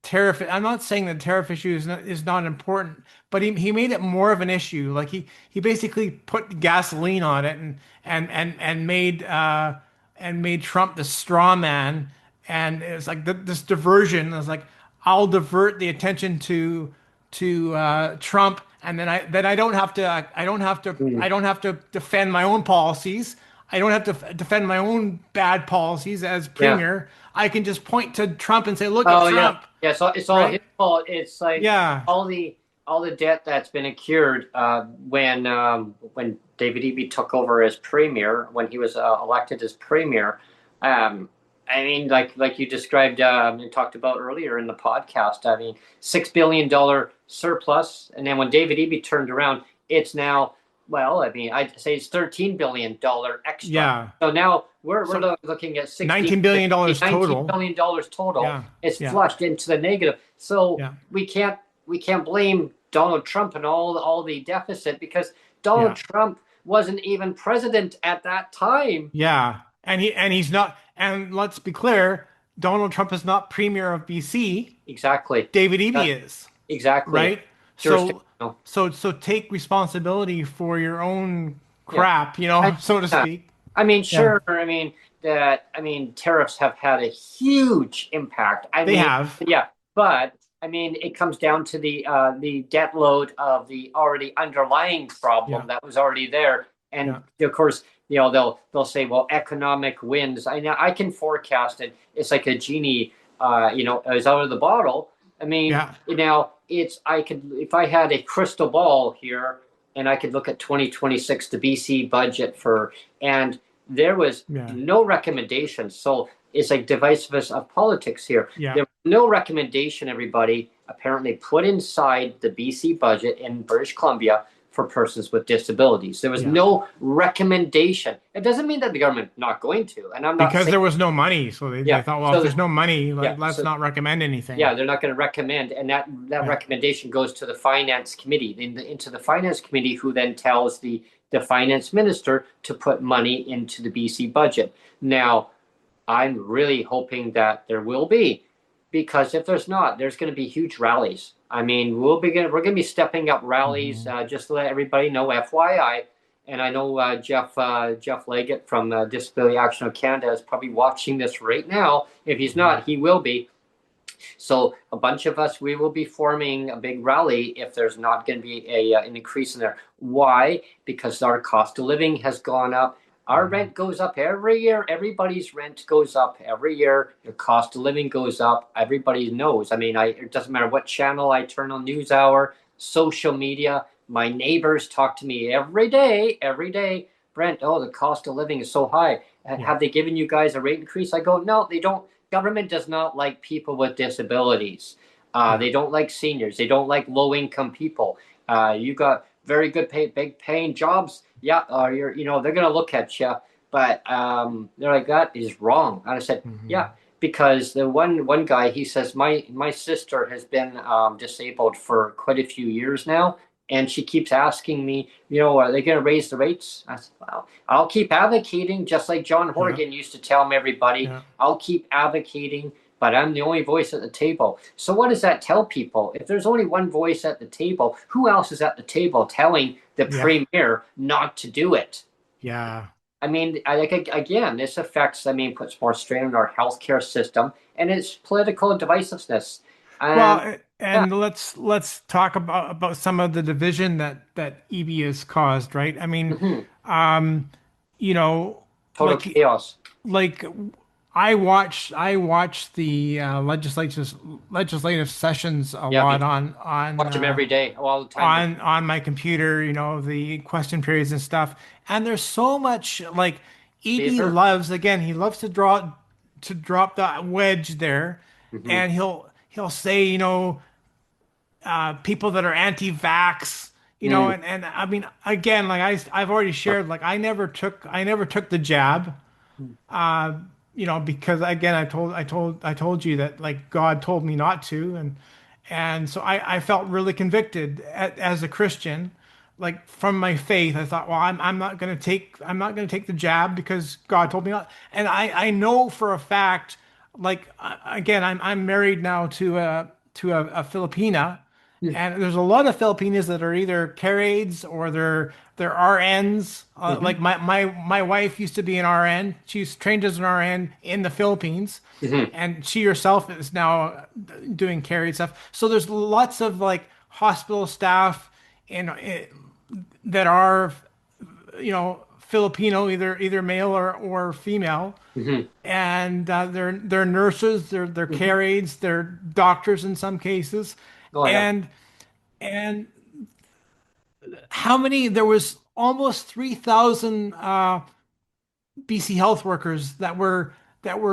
tariff. I'm not saying the tariff issue is not important, but he made it more of an issue. Like he basically put gasoline on it and made Trump the straw man. And it's like this diversion. It's like I'll divert the attention to Trump, and then I don't have to Mhm. I don't have to defend my own policies. I don't have to defend my own bad policies as Yeah. premier. I can just point to Trump and say, "Look at Oh yeah, Trump," yeah. So it's all his right? fault. It's like Yeah, all the debt that's been accrued when David Eby took over as premier, when he was elected as premier. Um, I mean, like you described and talked about earlier in the podcast. I mean, $6 billion surplus, and then when David Eby turned around, it's now, well, I mean, I'd say it's $13 billion extra. yeah. So now So looking at 16, $19 billion $19 total. billion total. Yeah, It's yeah, flushed into the negative. So yeah, we can't blame Donald Trump and all the deficit, because Donald yeah, Trump wasn't even president at that time. yeah. And he's not. And let's be clear, Donald Trump is not premier of BC. Exactly. David Uh, Eby is, exactly. right? So Jurisdiction. know, so take responsibility for your own yeah. crap, I, so to yeah. speak. I mean, Yeah, sure. I mean, tariffs have had a huge impact. I they mean, have. yeah, but I mean, it comes down to the debt load of the already underlying Yeah, problem that was already there, yeah, and of course, they'll say, well, economic wins. I can forecast it. It's like a genie, is out of the bottle. I mean, yeah, I could, if I had a crystal ball here, and I could look at 2026, the BC budget and there was yeah, no recommendation. So it's like divisiveness of politics here. yeah, There was no recommendation, everybody, apparently put inside the BC budget in British Columbia for persons with disabilities. There was yeah. no recommendation. It doesn't mean that the government not going to, and I'm not Because saying, there was no money, so they yeah. thought, well, if So there's no money, yeah, let's so not recommend anything. yeah, they're not going to recommend, and that Yeah, recommendation goes to the finance committee, into the finance committee, who then tells the finance minister to put money into the BC budget. Now, I'm really hoping that there will be, because if there's not, there's going to be huge rallies. I mean, we're going to be stepping up rallies, hmm, just to let everybody know, FYI. And I know Jeff Leggett from Disability Action of Canada is probably watching this right now. If he's hmm, not, he will be. So a bunch of us, we will be forming a big rally if there's not going to be an increase in there. Why? Because our cost of living has gone up. Our hmm. rent goes up every year. Everybody's rent goes up every year. Your cost of living goes up. Everybody knows. I mean, it doesn't matter what channel I turn on, NewsHour, social media. My neighbors talk to me every day, every day. Brent, oh, the cost of living is so high. Yeah, Have they given you guys a rate increase? I go, no, they don't. Government does not like people with disabilities. yeah, They don't like seniors. They don't like low income people. You got very good big paying jobs. Yeah, they're gonna look at you, but they're like, that is wrong. And I said, hmm, yeah, because the one guy, he says, my sister has been disabled for quite a few years now, and she keeps asking me, are they going to raise the rates? I said, well, I'll keep advocating, just like John yeah, Horgan used to tell me, everybody. yeah, I'll keep advocating, but I'm the only voice at the table. So what does that tell people? If there's only one voice at the table, who else is at the table telling the yeah, premier not to do it? yeah. I mean, again, this affects, puts more strain on our healthcare system, and it's political divisiveness. And yeah, And let's talk about some of the division that EB has caused, right? I mean, mhm, um, you know, total like chaos. like I watch the legislative sessions a Yeah, lot me, watch them every day, all the time. on my computer, the question periods and stuff. And there's so much like EB Theater. loves, again, he loves to drop that wedge there, Hmm. and he'll say, people that are anti-vax, Mm, and I mean, again, like I've already shared, like I never took the jab, because again, I told you that like God told me not to, and so I felt really convicted as a Christian, like from my faith. I thought, well, I'm not going to take the jab because God told me not. And I know for a fact, like again, I'm married now to a Filipina, mm, and there's a lot of Filipinas that are either care aides or they're RNs. mhm, Like my wife used to be an RN. She's trained as an RN in the Philippines, mhm, and she herself is now doing care aid stuff. So there's lots of like hospital staff that are Filipino, either male or female, mhm. and they're nurses, they're Mhm. care aides, they're doctors in some cases, Oh yeah. and and how many? There was almost 3,000 BC health workers that were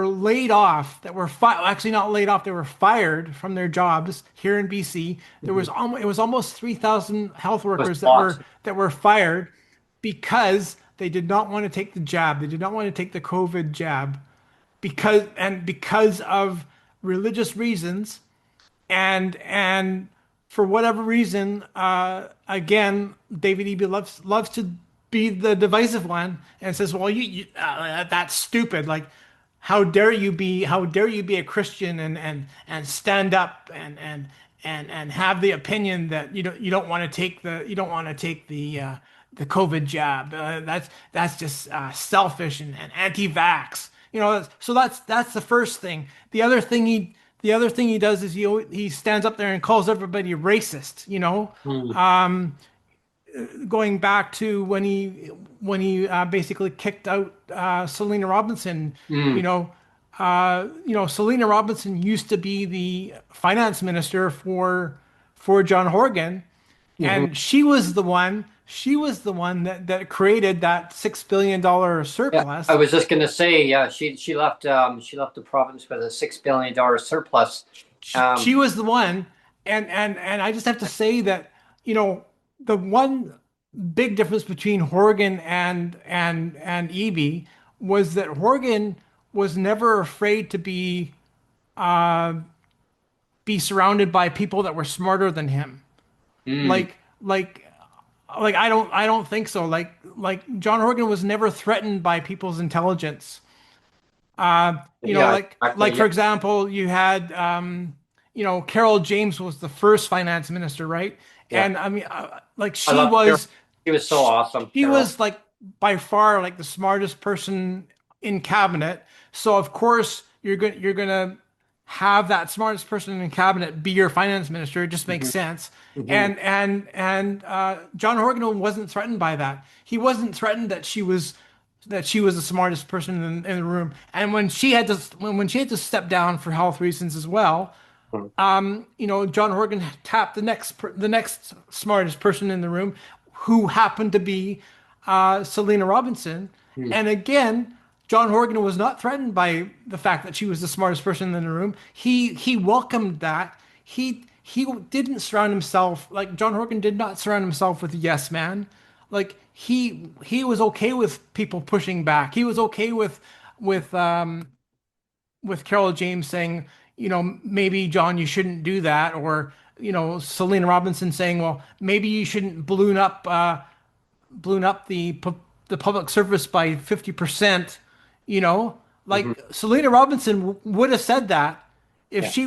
laid off, actually not laid off, they were fired from their jobs here in BC. There Mhm. was almost It was almost 3,000 health Was workers that bought. were fired because they did not want to take the jab. They did not want to take the COVID jab because of religious reasons, and for whatever reason, again, David Eby loves to be the divisive one and says, "Well, that's stupid. Like, how dare you be a Christian and stand up and have the opinion that you don't want to take the COVID jab. That's just selfish and anti-vax. So that's the first thing. The other thing he does is he stands up there and calls everybody racist. Mm. Going back to when he basically kicked out Selena Robinson. Mm. Selena Robinson used to be the finance minister for John Horgan, Mhm. and she was the one. She was the one that created that $6 billion Yeah, surplus. I was just gonna say, yeah, she left the province with a $6 billion surplus. She was the one, and I just have to say that the one big difference between Horgan and Eby was that Horgan was never afraid to be surrounded by people that were smarter than him. Mm. Like like I don't think so. Like John Horgan was never threatened by people's intelligence. Yeah, Like exactly. for Yeah, example, you had Carol James was the first finance minister, right? yeah. And I mean, like I she love Carol. was She was so awesome, she Carol. was like by far like the smartest person in cabinet. So of course you're gonna have that smartest person in cabinet be your finance minister. It just makes Hmm. sense. Hmm. And John Horgan wasn't threatened by that. He wasn't threatened that she was the smartest person in the room. And when she had to step down for health reasons as well, John Horgan tapped the next smartest person in the room, who happened to be Selena Robinson. And again, John Horgan was not threatened by the fact that she was the smartest person in the room. He welcomed that. He didn't surround himself like John Horgan did not surround himself with a yes man. Like he was okay with people pushing back. He was okay with um with Carol James saying, maybe John, you shouldn't do that, or Selena Robinson saying, well, maybe you shouldn't balloon up the public service by 50%. Hmm. Like Selena Robinson would have said that if Yeah. she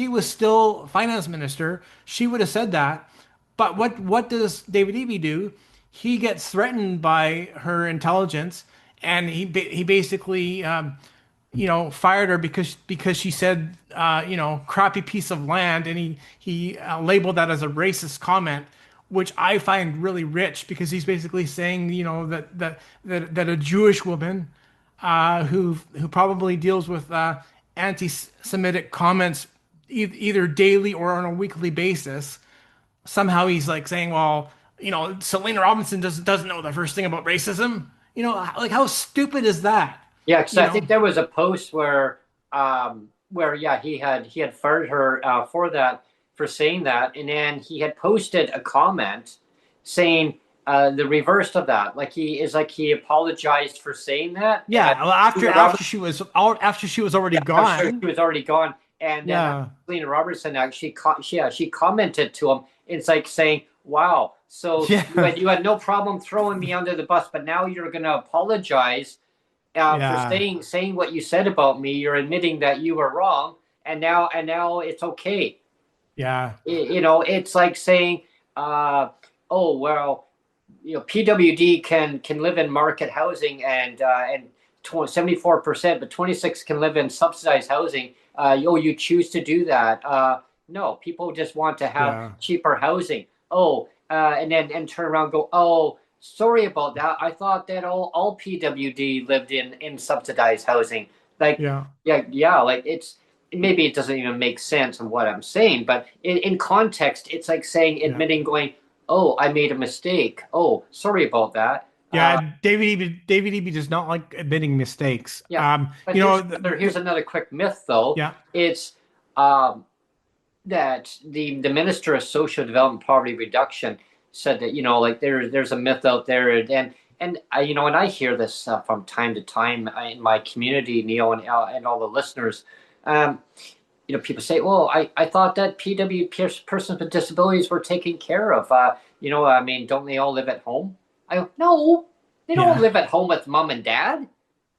was still finance minister, she would have said that. But what does David Eby do? He gets threatened by her intelligence, and he basically fired her because she said crappy piece of land, and he labeled that as a racist comment, which I find really rich, because he's basically saying that a Jewish woman who probably deals with anti-Semitic comments either daily or on a weekly basis, somehow he's like saying, well, Selena Robinson doesn't know the first thing about racism. Like how stupid is that? Yeah, because You I think know? there was a post where yeah, he had fired her for saying that, and then he had posted a comment saying the reverse of that. Like he apologized for saying that, and Yeah. Well, Selena Roberts, after she was already after gone. she was already gone, and then Yeah. Selena Robertson actually she commented to him. It's like saying, "Wow, so you Yeah. had you had no problem throwing me under the bus, but now you're going to apologize for Yeah. saying what you said about me. You're admitting that you were wrong, and now it's okay. Yeah. It's like saying, oh well, PWD can live in market housing and 74%, but 26 can live in subsidized housing. You choose to do that. No, people just want to have Yeah. cheaper housing. Oh, and turn around and go, oh, sorry about that. I thought that all PWD lived in subsidized housing. Like, Yeah. yeah, like maybe it doesn't even make sense in what I'm saying, but in context, it's like saying, Yeah. admitting, going, oh, I made a mistake. Oh, sorry about that. Yeah. David Eby does not like admitting mistakes. Yeah, but here's another quick myth, though. Yeah. It's um, that the Minister of Social Development Poverty Reduction said that like there's a myth out there, and I hear this from time to time in my community, Neil, and all the listeners. Um, People say, well, I thought that persons with disabilities were taken care of. I mean, don't they all live at home? I go, no, they don't Yeah. live at home with mom and dad.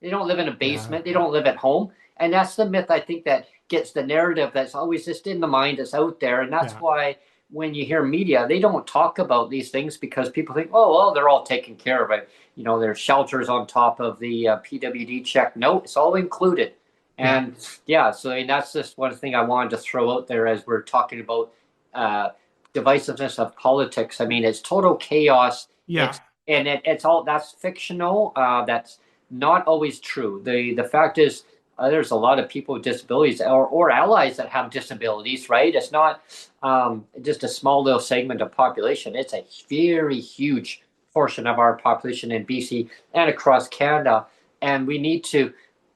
They don't live in a Yeah. basement. They don't live at home. And that's the myth, I think, that gets the narrative that's always just in the mind, that's out there. And that's why when you hear media, they don't talk about these things because people think, oh, well, they're all taken care of. You know, there's shelters on top of the PWD check. No, it's all included. And so and that's just one thing I wanted to throw out there as we're talking about divisiveness of politics. I mean, it's total chaos. Yeah. It's all, that's fictional. That's not always true. The fact is, there's a lot of people with disabilities or allies that have disabilities, right? It's not just a small little segment of population. It's a very huge portion of our population in BC and across Canada. And we need to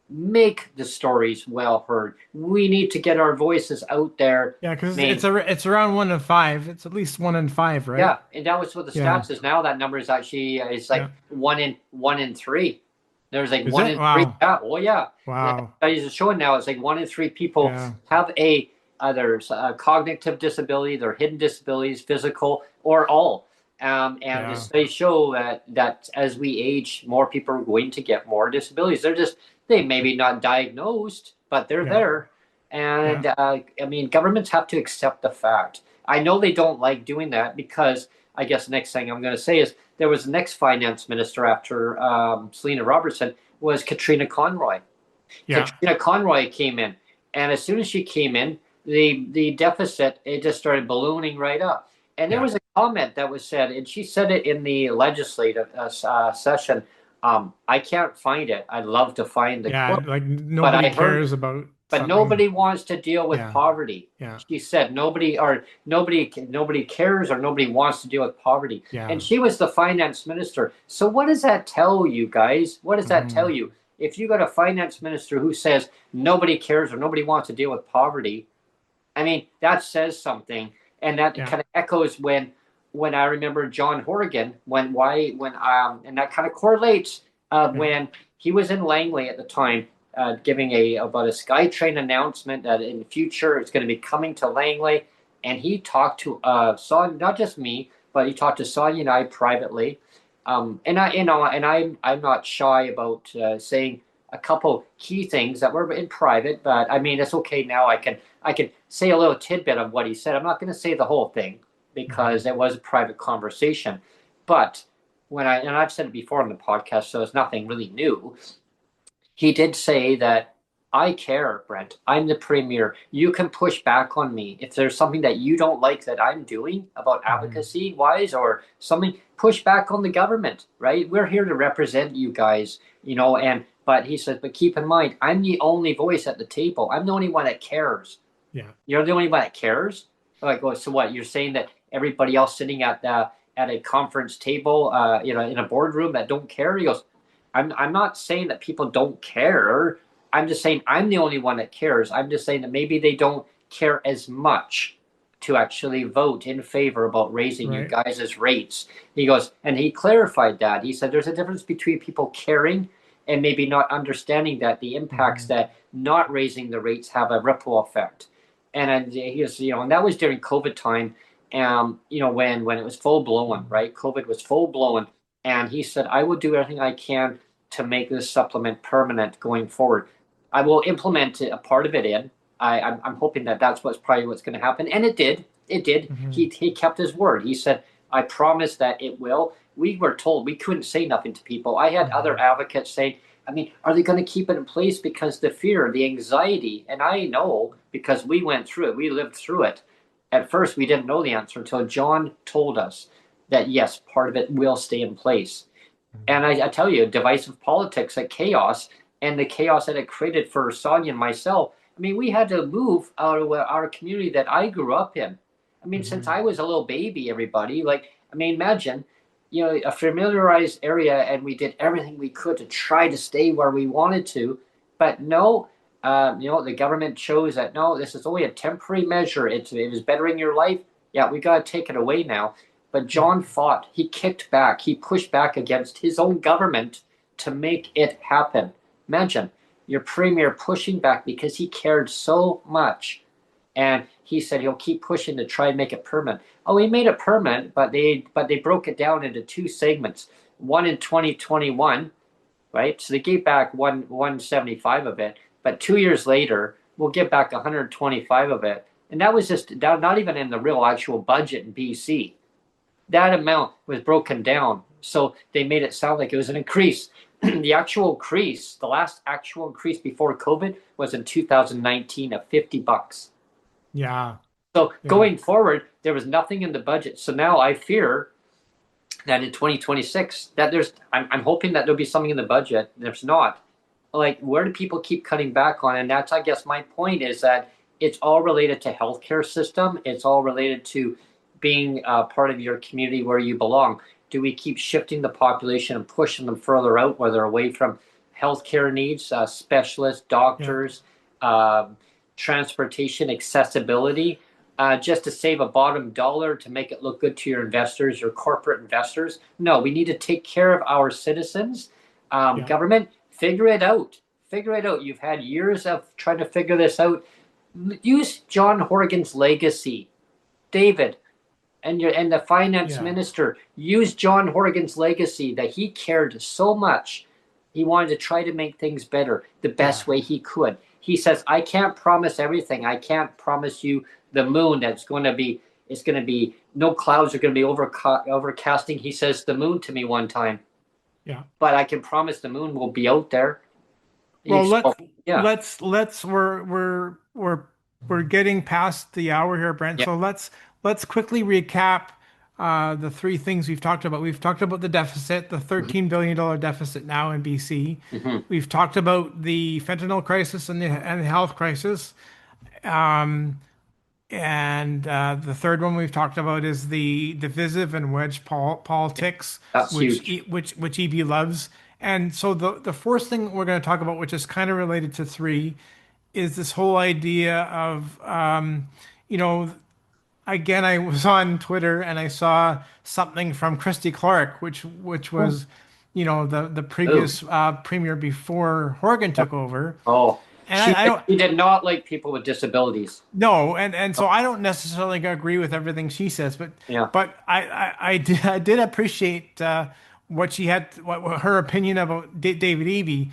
make the stories well heard. We need to get our voices out there. Yeah, because it's around 1 in 5. It's at least 1 in 5, right? Yeah, and that was what the stats is now. That number is actually it's like 1 in 3. There's like 1 in 3. Yeah, oh yeah. Wow. Studies are showing now it's like 1 in 3 people have either a cognitive disability, their hidden disabilities, physical, or all. And they show that as we age, more people are going to get more disabilities. They maybe not diagnosed, but they're there. And I mean, governments have to accept the fact. I know they don't like doing that because I guess the next thing I'm going to say is there was the next finance minister after Selena Robertson was Katrina Conroy. Katrina Conroy came in, and as soon as she came in, the deficit, it just started ballooning right up. And there was a comment that was said, and she said it in the legislative session. I can't find it. I'd love to find the quote. Like nobody cares about. But nobody wants to deal with poverty. She said nobody cares or nobody wants to deal with poverty. And she was the finance minister. So what does that tell you guys? What does that tell you? If you got a finance minister who says nobody cares or nobody wants to deal with poverty, I mean, that says something. And that kind of echoes when I remember John Horgan and that kind of correlates when he was in Langley at the time. Giving about a SkyTrain announcement that in the future it's going to be coming to Langley, and he talked to Sonia, not just me, but he talked to Sonia and I privately, and I'm not shy about saying a couple key things that were in private, but I mean it's okay now. I can say a little tidbit of what he said. I'm not going to say the whole thing because it was a private conversation, but I've said it before on the podcast, so it's nothing really new. He did say that I care, Brent. I'm the premier. You can push back on me. If there's something that you don't like that I'm doing about advocacy wise or something, push back on the government, right? We're here to represent you guys, but he says, but keep in mind, I'm the only voice at the table. I'm the only one that cares. Yeah. You're the only one that cares? Like, well, so what? You're saying that everybody else sitting at a conference table, in a boardroom that don't care? He goes, I'm not saying that people don't care. I'm just saying I'm the only one that cares. I'm just saying that maybe they don't care as much to actually vote in favor about raising you guys' rates. He goes, and he clarified that. He said there's a difference between people caring and maybe not understanding that the impacts that not raising the rates have a ripple effect. And he was, and that was during COVID time, when it was full blown, right? COVID was full blown. And he said, I will do everything I can to make this supplement permanent going forward. I will implement a part of it in. I'm hoping that's probably what's going to happen. And it did. It did. He kept his word. He said, I promise that it will. We were told we couldn't say nothing to people. I had other advocates saying, I mean, are they going to keep it in place because the fear, the anxiety? And I know because we went through it. We lived through it. At first, we didn't know the answer until John told us that, yes, part of it will stay in place. And I tell you, divisive politics, that chaos, and the chaos that it created for Sonia and myself, I mean, we had to move out of our community that I grew up in. I mean, since I was a little baby, everybody, imagine, a familiarized area, and we did everything we could to try to stay where we wanted to. But no, the government chose that, no, this is only a temporary measure. It was bettering your life. Yeah, we got to take it away now. But John fought. He kicked back. He pushed back against his own government to make it happen. Imagine your premier pushing back because he cared so much. And he said he'll keep pushing to try and make it permanent. Oh, he made it permanent, but they broke it down into two segments. One in 2021, right? So they gave back 175 of it. but 2 years later, we'll get back 125 of it. And that was just not even in the real actual budget in BC. That amount was broken down. So they made it sound like it was an increase. The actual increase, the last actual increase before COVID was in 2019 of $50. Yeah. So going forward, there was nothing in the budget. So now I fear that in 2026, that I'm hoping that there'll be something in the budget. There's not. Like, where do people keep cutting back on? And that's, I guess, my point is that it's all related to healthcare system. It's all related to being part of your community where you belong. Do we keep shifting the population and pushing them further out, where they're away from healthcare needs, specialists, doctors, transportation, accessibility, just to save a bottom dollar to make it look good to your investors, your corporate investors? No, we need to take care of our citizens. Government, figure it out. Figure it out. You've had years of trying to figure this out. Use John Horgan's legacy. David, and the finance minister, use John Horgan's legacy, that he cared so much. He wanted to try to make things better the best way he could. He says, I can't promise everything. I can't promise you the moon it's going to be, no clouds are going to be overcasting. He says the moon to me one time. Yeah. But I can promise the moon will be out there. Well, we're getting past the hour here, Brent. So let's quickly recap the three things we've talked about. We've talked about the deficit, the $13 billion deficit now in BC. We've talked about the fentanyl crisis and the health crisis. And the third one we've talked about is the divisive and wedge politics, which EB loves. And so the fourth thing we're going to talk about, which is kind of related to three, is this whole idea of, again, I was on Twitter and I saw something from Christy Clark, which was, the previous premier before Horgan took over. And she did not like people with disabilities. No, and so I don't necessarily agree with everything she says, but I did appreciate what she had, what her opinion about David Eby.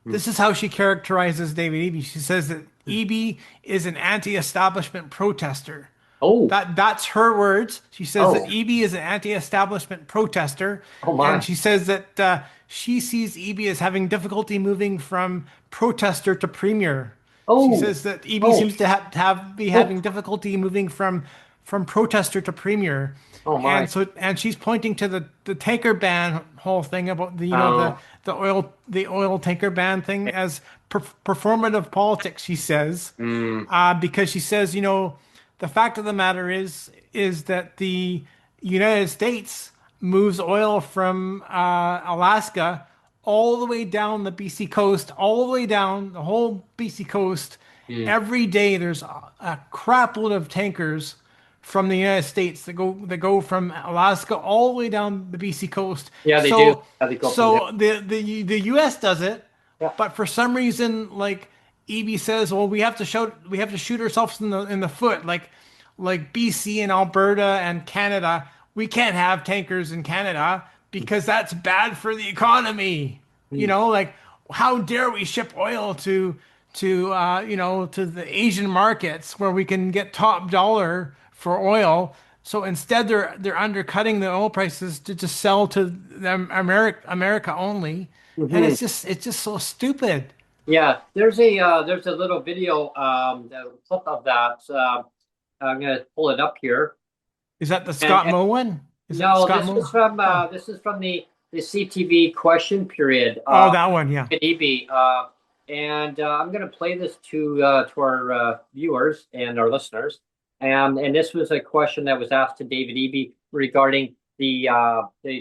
This is how she characterizes David Eby. She says that Eby is an anti-establishment protester. That's her words. She says that Eby is an anti-establishment protester. And she says that she sees Eby as having difficulty moving from protester to premier. She says that Eby seems to be having difficulty moving from protester to premier. And she's pointing to the tanker ban whole thing about the oil tanker ban thing as performative politics. She says because she says the fact of the matter is that the United States moves oil from Alaska all the way down the BC coast, all the way down the whole BC coast. Every day there's a crap load of tankers from the United States that go from Alaska all the way down the BC coast. Yeah, they do. So the US does it, but for some reason, like Eby says, well, we have to shoot ourselves in the foot, like BC and Alberta and Canada. We can't have tankers in Canada because that's bad for the economy. Like, how dare we ship oil to the Asian markets where we can get top dollar for oil. So instead they're undercutting the oil prices to just sell to them America only. And it's just so stupid. Yeah, there's a little video clip of that. I'm gonna pull it up here. Is that the Scott Moe one? This is from the CTV question period. That one, yeah. Eby, and I'm gonna play this to our viewers and our listeners. And this was a question that was asked to David Eby regarding the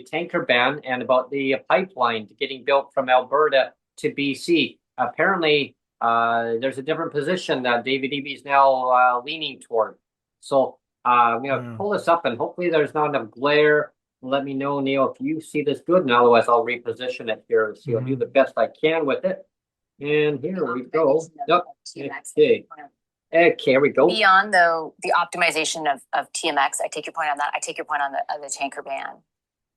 tanker ban and about the pipeline getting built from Alberta to BC. Apparently, there's a different position that David Eby is now leaning toward. So I'm going to pull this up, and hopefully there's not enough glare. Let me know, Neil, if you see this good, and otherwise I'll reposition it here. So I'll do the best I can with it. And here we go. Okay, here we go. Beyond the optimization of TMX, I take your point on that. I take your point on the tanker ban.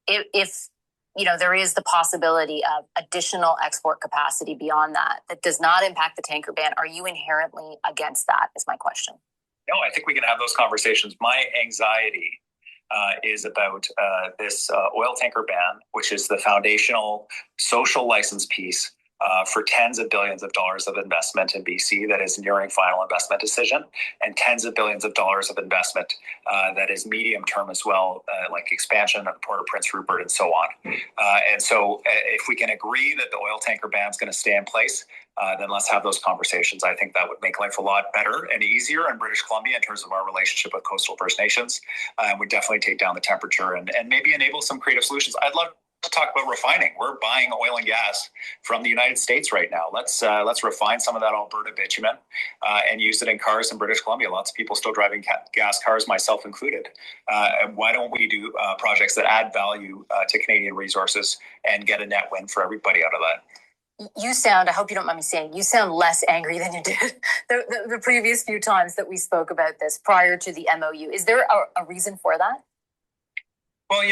If there is the possibility of additional export capacity beyond that does not impact the tanker ban. Are you inherently against that, is my question? No, I think we can have those conversations. My anxiety is about this oil tanker ban, which is the foundational social license piece for tens of billions of dollars of investment in BC that is nearing final investment decision, and tens of billions of dollars of investment that is medium term as well, like expansion of Port of Prince Rupert and so on. And so if we can agree that the oil tanker ban is going to stay in place, then let's have those conversations. I think that would make life a lot better and easier in British Columbia in terms of our relationship with coastal First Nations. And would definitely take down the temperature and maybe enable some creative solutions. I'd love to talk about refining. We're buying oil and gas from the United States right now. Let's refine some of that Alberta bitumen and use it in cars in British Columbia. Lots of people still driving gas cars, myself included. Why don't we do projects that add value to Canadian resources and get a net win for everybody out of that? You sound, I hope you don't mind me saying, you sound less angry than you did the previous few times that we spoke about this prior to the MOU. Is there a reason for that? Well,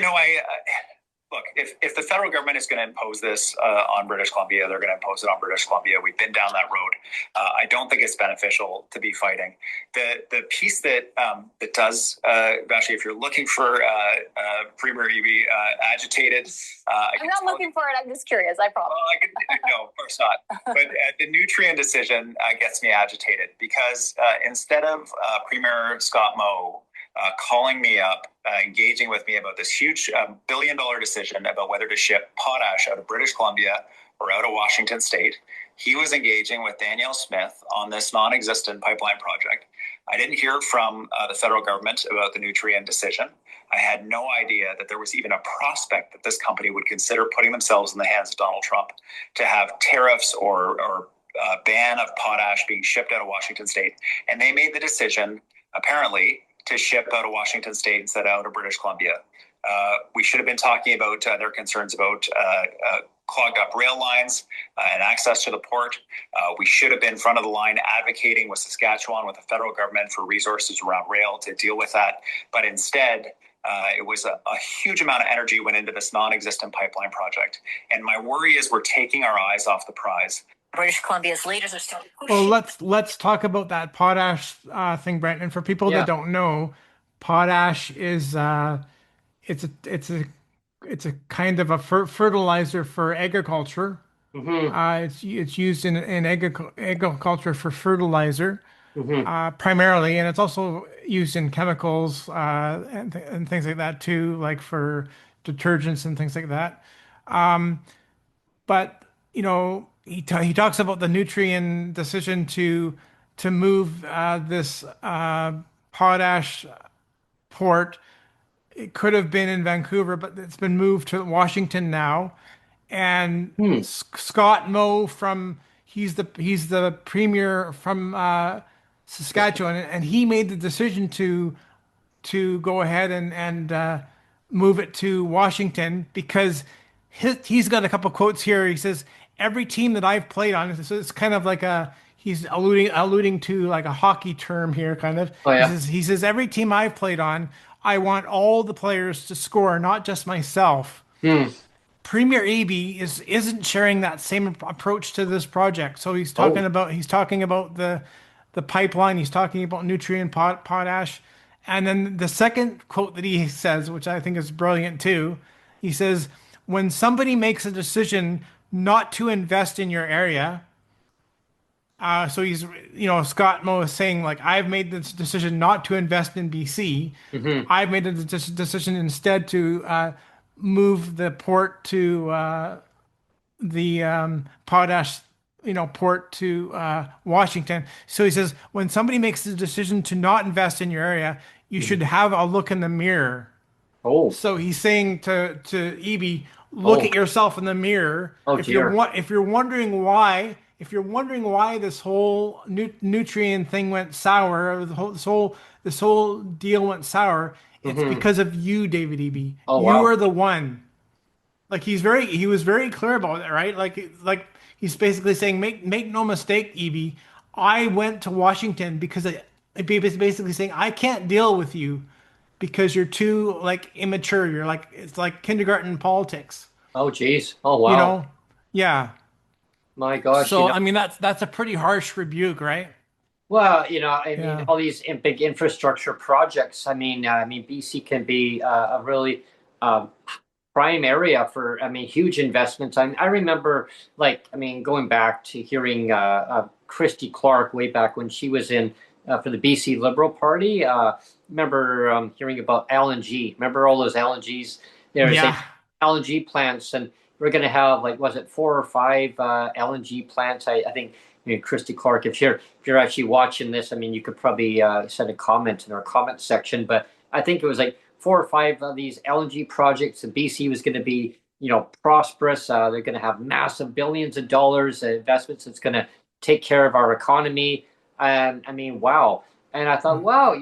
look, if the federal government is going to impose this on British Columbia, they're going to impose it on British Columbia. We've been down that road. I don't think it's beneficial to be fighting. The piece that does, actually, if you're looking for Premier Eby agitated, I'm not looking for it. I'm just curious. I promise. No, of course not. But the Nutrien decision gets me agitated because instead of Premier Scott Moe calling me up, engaging with me about this huge $1 billion decision about whether to ship potash out of British Columbia or out of Washington State, he was engaging with Danielle Smith on this non-existent pipeline project. I didn't hear from the federal government about the Nutrien decision. I had no idea that there was even a prospect that this company would consider putting themselves in the hands of Donald Trump to have tariffs or ban of potash being shipped out of Washington State. And they made the decision, apparently, to ship out of Washington State instead of out of British Columbia. We should have been talking about their concerns about clogged up rail lines and access to the port. We should have been front of the line advocating with Saskatchewan, with the federal government, for resources around rail to deal with that. But instead, it was a huge amount of energy went into this non-existent pipeline project. And my worry is we're taking our eyes off the prize. British Columbia's leaders are still pushing. Well, let's talk about that potash thing, Brent. And for people that don't know, potash is it's a kind of a fertilizer for agriculture. It's used in agriculture for fertilizer primarily, and it's also used in chemicals and things like that too, like for detergents and things like that. But he talks about the Nutrien decision to move this potash port. It could have been in Vancouver, but it's been moved to Washington now. And Scott Moe he's the premier from Saskatchewan, and he made the decision to go ahead and move it to Washington because he's got a couple quotes here. He says, every team that I've played on, so it's kind of like he's alluding to like a hockey term here, kind of. Oh, yeah. He says, every team I've played on, I want all the players to score, not just myself. Premier Eby isn't sharing that same approach to this project. So he's talking about the pipeline. He's talking about Nutrien potash. And then the second quote that he says, which I think is brilliant too, he says, when somebody makes a decision not to invest in your area, so he's, Scott Moe is saying, like, I've made this decision not to invest in BC. I've made a decision instead to move the port to the potash, port to Washington. So he says, when somebody makes the decision to not invest in your area, you should have a look in the mirror. So he's saying to Eby, look at yourself in the mirror. If you're wondering why this whole Nutrien thing went sour, or this whole deal went sour, it's because of you, David Eby. You are the one. Like he was very clear about it, right? Like he's basically saying, make no mistake, Eby. I went to Washington because basically saying I can't deal with you because you're too like immature. You're like, it's like kindergarten politics. Oh, geez. Oh, wow. You know, yeah. My gosh. So I mean, that's a pretty harsh rebuke, right? Well, I mean, Yeah, all these big infrastructure projects. I mean, BC can be a really um, prime area for, I mean, huge investments. I remember, like, I mean, going back to hearing Christy Clark way back when she was in for the BC Liberal Party. Remember hearing about LNG. Remember all those LNGs? There's a yeah, LNG plants, and we're going to have, like, was it 4 or 5 LNG plants? I think. I mean, Christy Clark, if you're actually watching this, I mean, you could probably send a comment in our comment section. But I think it was like 4 or 5 of these LNG projects, and BC was going to be, prosperous. They're going to have massive billions of dollars investments. It's going to take care of our economy. And I mean, wow. And I thought, wow,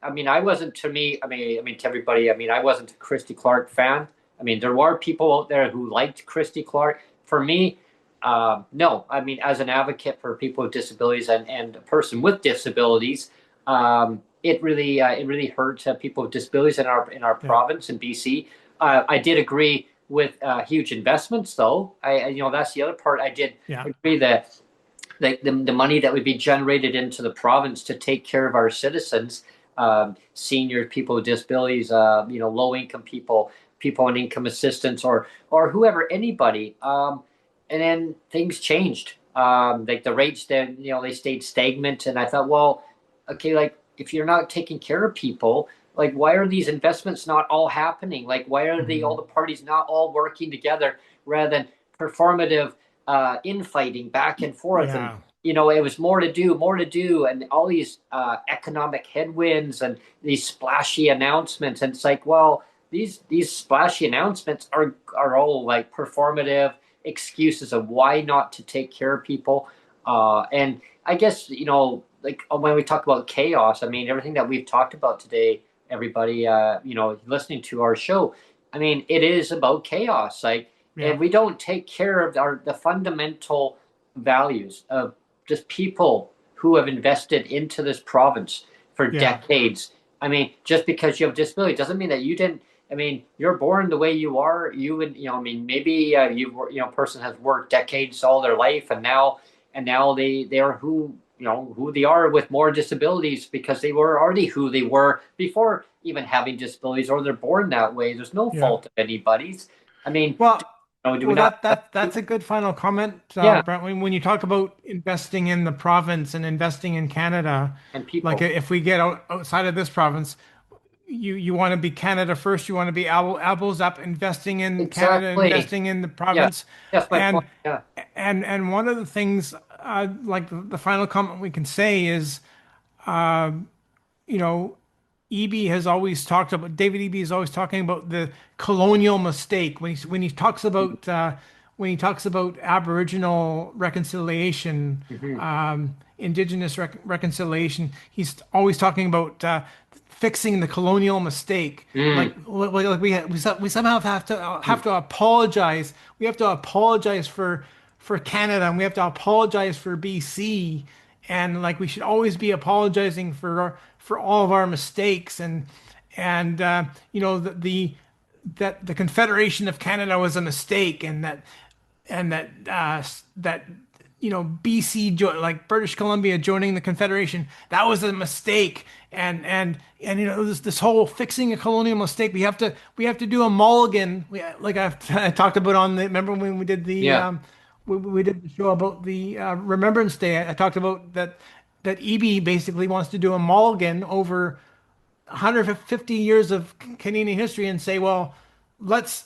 I mean, I wasn't to me. I mean, to everybody. I mean, I wasn't a Christy Clark fan. I mean, there were people out there who liked Christy Clark. For me, no. I mean, as an advocate for people with disabilities and a person with disabilities, it really hurt people with disabilities in our yeah, province in BC. I did agree with huge investments, though. That's the other part. I did yeah, agree that the money that would be generated into the province to take care of our citizens, seniors, people with disabilities, low income people, people on income assistance, or whoever, anybody. And then things changed. Like the rates, then they stayed stagnant, and I thought, well, okay, like if you're not taking care of people, like why are these investments not all happening? Like why are all mhm, the parties not all working together rather than performative infighting back and forth? And yeah, it was more to do, and all these economic headwinds and these splashy announcements. And it's like, well, these splashy announcements are all like performative excuses of why not to take care of people. And I guess, like when we talk about chaos, I mean, everything that we've talked about today, everybody, listening to our show, I mean, it is about chaos. Like, yeah, if we don't take care of the fundamental values of just people who have invested into this province for yeah, decades. I mean, just because you have a disability doesn't mean that you didn't. I mean, you're born the way you are. You would, I mean, maybe person has worked decades all their life, and now they are who they are with more disabilities because they were already who they were before even having disabilities, or they're born that way. There's no yeah. fault of anybody's. I mean, Well, do we well, not? that's a good final comment, Yeah, Brent. When you talk about investing in the province and investing in Canada, and like people. if we get outside of this province, you want to be Canada first. You want to be apples up, investing in Canada, Exactly. investing in the Yeah, province, that's my and point. Yeah. and one of the things, like the final comment we can say is, you know, Eby has always talked about David Eby is always talking about the colonial mistake when he talks about Aboriginal reconciliation, Hmm. Indigenous reconciliation. He's always talking about fixing the colonial mistake. Mm, Like we somehow have to apologize. We have to apologize for Canada, and we have to apologize for BC, and like we should always be apologizing for all of our mistakes, and that the Confederation of Canada was a mistake, and that BC like British Columbia joining the Confederation, that was a mistake, and this whole fixing a colonial mistake, we have to do a mulligan. I talked about remember when we did the yeah. we did the show about the Remembrance Day. I talked about that EB basically wants to do a mulligan over 150 years of Canadian history and say, well, let's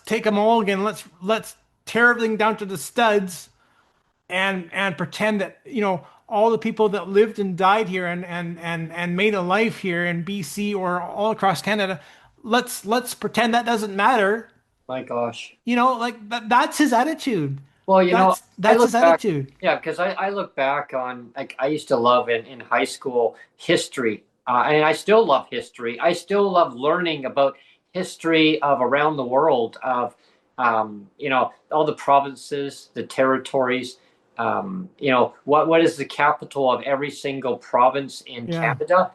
take a mulligan, let's tear everything down to the studs, and pretend that all the people that lived and died here and made a life here in BC or all across Canada, let's pretend that doesn't matter. My gosh. Like that's his attitude. Well, I That's look his back. attitude. Yeah, because I look back on, like, I used to love in high school history, and I still love history. I still love learning about history of around the world, of all the provinces, the territories. What is the capital of every single province in Yeah. Canada?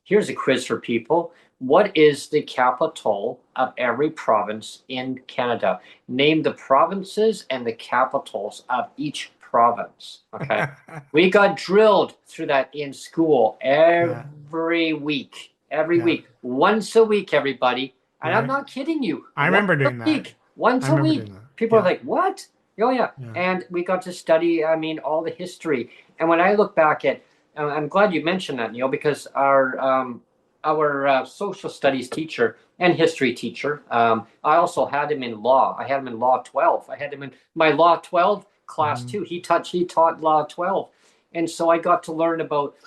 Here's a quiz for people. what is the capital of every province in Canada? Name the provinces and the capitals of each province. Okay. We got drilled through that in school every week. Every week. Once a week, everybody. And I'm not kidding you. I remember doing that. Once a week. People are like, what? Oh, yeah. And we got to study, all the history. And when I look back at, I'm glad you mentioned that, Neil, because our social studies teacher and history teacher, I also had him in law. I had him in Law 12. I had him in my Law 12 class too. He taught Law 12. And so I got to learn about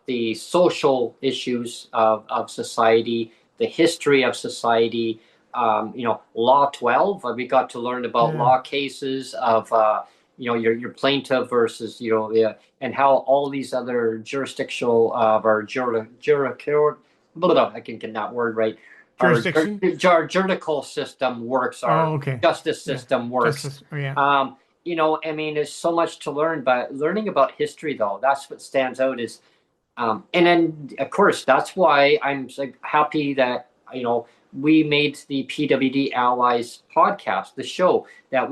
the social issues of society, the history of society. Law 12. We got to learn about law cases of your plaintiff versus and how all these other jurisdictional or I can get that word right. Jurisdiction. Our juridical system works. Our justice system works. There's so much to learn, but learning about history, though, that's what stands out is, and then of course that's why I'm happy that we made the PWD Allies podcast, the show that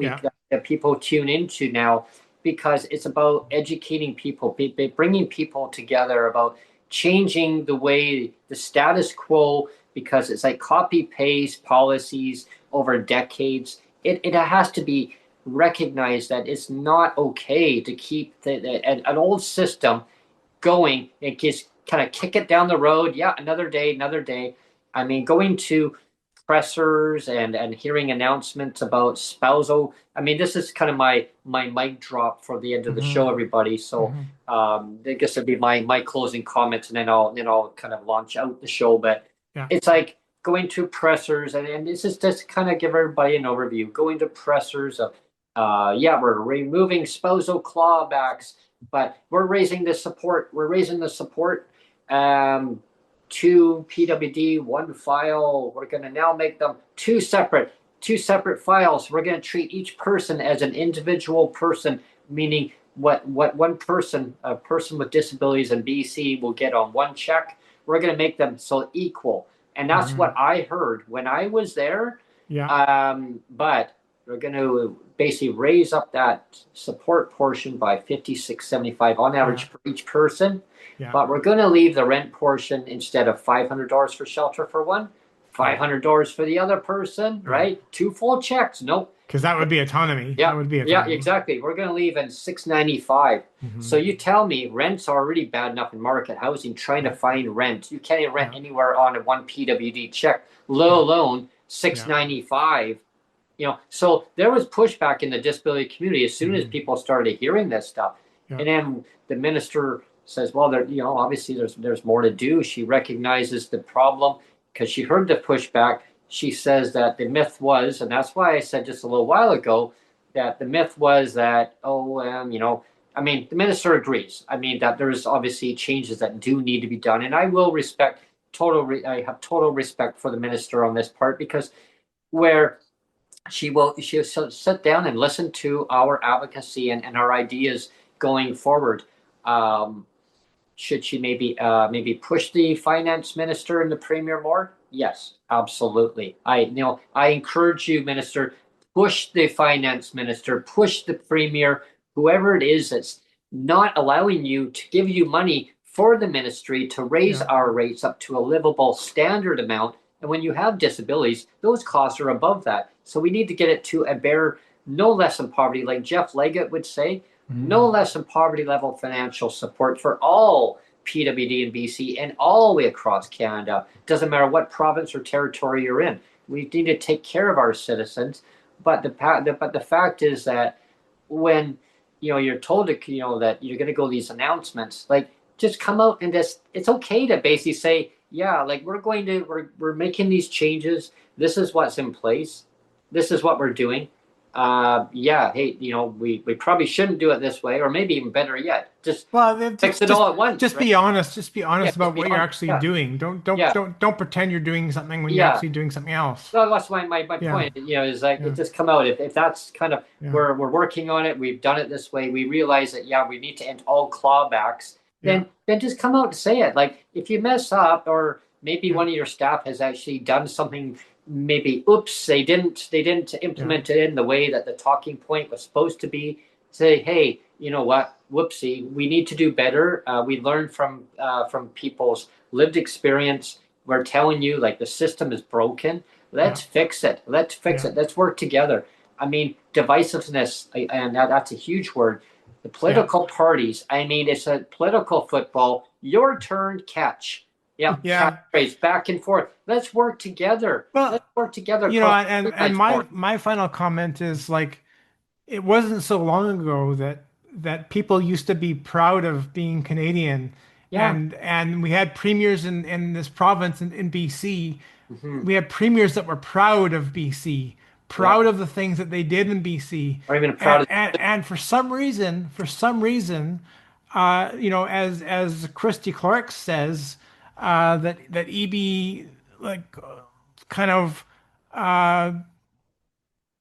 that people tune into now, because it's about educating people, bringing people together about changing the way the status quo, because it's like copy paste policies over decades. It has to be recognized that it's not okay to keep an old system going and just kind of kick it down the road. Yeah, another day. Going to pressers and hearing announcements about spousal. This is kind of my mic drop for the end of the show, everybody. So I guess it'd be my closing comments, and then I'll kind of launch out the show. But it's like going to pressers, and this is just kind of give everybody an overview. Going to pressers of we're removing spousal clawbacks, but we're raising the support. Two PWD, one file. We're going to now make them two separate files. We're going to treat each person as an individual person, meaning what one person, a person with disabilities in BC, will get on one check. We're going to make them so equal. And that's what I heard when I was there. But we're going to basically raise up that support portion by $56.75 on average for each person. But we're going to leave the rent portion, instead of $500 for shelter for one, $500 for the other person, right? Two full checks. Nope. Because that would be autonomy. Yeah, that would be autonomy. Yeah, exactly. We're going to leave in $695. So you tell me, rent's already bad enough in market housing, trying to find rent. You can't even rent anywhere on a one PWD check, let alone $695. So there was pushback in the disability community as soon as people started hearing this stuff. And then the minister says, well, obviously there's more to do. She recognizes the problem because she heard the pushback. She says that the myth was, and that's why I said just a little while ago, that the myth was that, the minister agrees. That there's obviously changes that do need to be done. And I will respect I have total respect for the minister on this part, because where she'll sit down and listen to our advocacy and our ideas going forward. Should she maybe push the finance minister and the premier more? Yes, absolutely. I encourage you, minister, push the finance minister, push the premier, whoever it is that's not allowing you to give you money for the ministry to raise our rates up to a livable standard amount. And when you have disabilities, those costs are above that. So we need to get it to a bare, no less than poverty, like Jeff Leggett would say, no less than poverty level financial support for all PWD in BC and all the way across Canada. Doesn't matter what province or territory you're in. We need to take care of our citizens. But the fact is that when you're told that you're going to go these announcements, like, just come out and it's okay to basically say, we're making these changes. This is what's in place. This is what we're doing. Hey, we probably shouldn't do it this way, or maybe even better yet, just fix it all at once. Just be honest. Just be honest about what you're actually doing. Don't pretend you're doing something when you're actually doing something else. So that's my point. Is like it just come out. If that's kind of we're working on it, we've done it this way. We realize that we need to end all clawbacks. then just come out and say it. Like if you mess up, or maybe Yeah. one of your staff has actually done something, maybe oops, they didn't implement it in the way that the talking point was supposed to be. Say, hey, you know what? Whoopsie, we need to do better. We learn from people's lived experience. We're telling you, like, the system is broken. Let's fix it. Let's fix Yeah. it. Let's work together. I mean, divisiveness, and that's a huge word. The Yeah. political parties, I mean, it's a political football. Your turn, catch. Yeah, Yeah. catchphrase, back and forth. Let's work together. Let's Well, work together you know, across and my final comment is like, it wasn't so long ago that people used to be proud of being Canadian, Yeah. and we had premiers in this province in BC. Mm-hmm. We had premiers that were proud of BC, Yeah. proud of the things that they did in BC, Or even proud of and for some reason, you know, as Christy Clark says, that Eby like kind of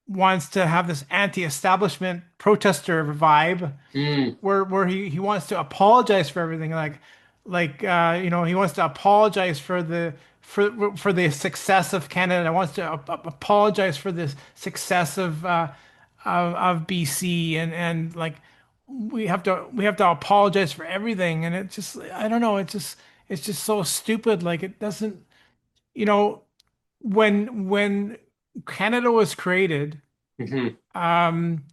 wants to have this anti-establishment protester vibe Mm, where he wants to apologize for everything, you know, he wants to apologize for the success of Canada, wants to apologize for the success of BC, and like we have to apologize for everything, and it just, I don't know, it's just so stupid. Like, it doesn't, you know, when Canada was created, hmm um,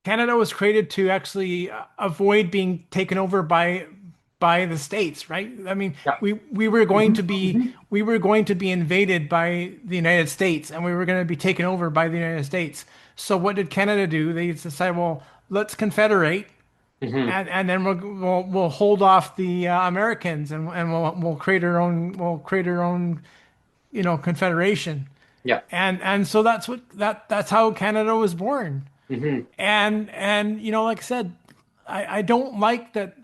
Canada was created to actually avoid being taken over by the states, right? I mean, Yeah. we were going to be Mhm. we were going to be invaded by the United States, and we were going to be taken over by the United States. So what did Canada do? They decided, well, let's confederate, Hmm. and then we'll hold off the Americans, and we'll create our own, you know, confederation. Yeah. And so that's how Canada was born. Hmm. And you know, like I said, I don't like that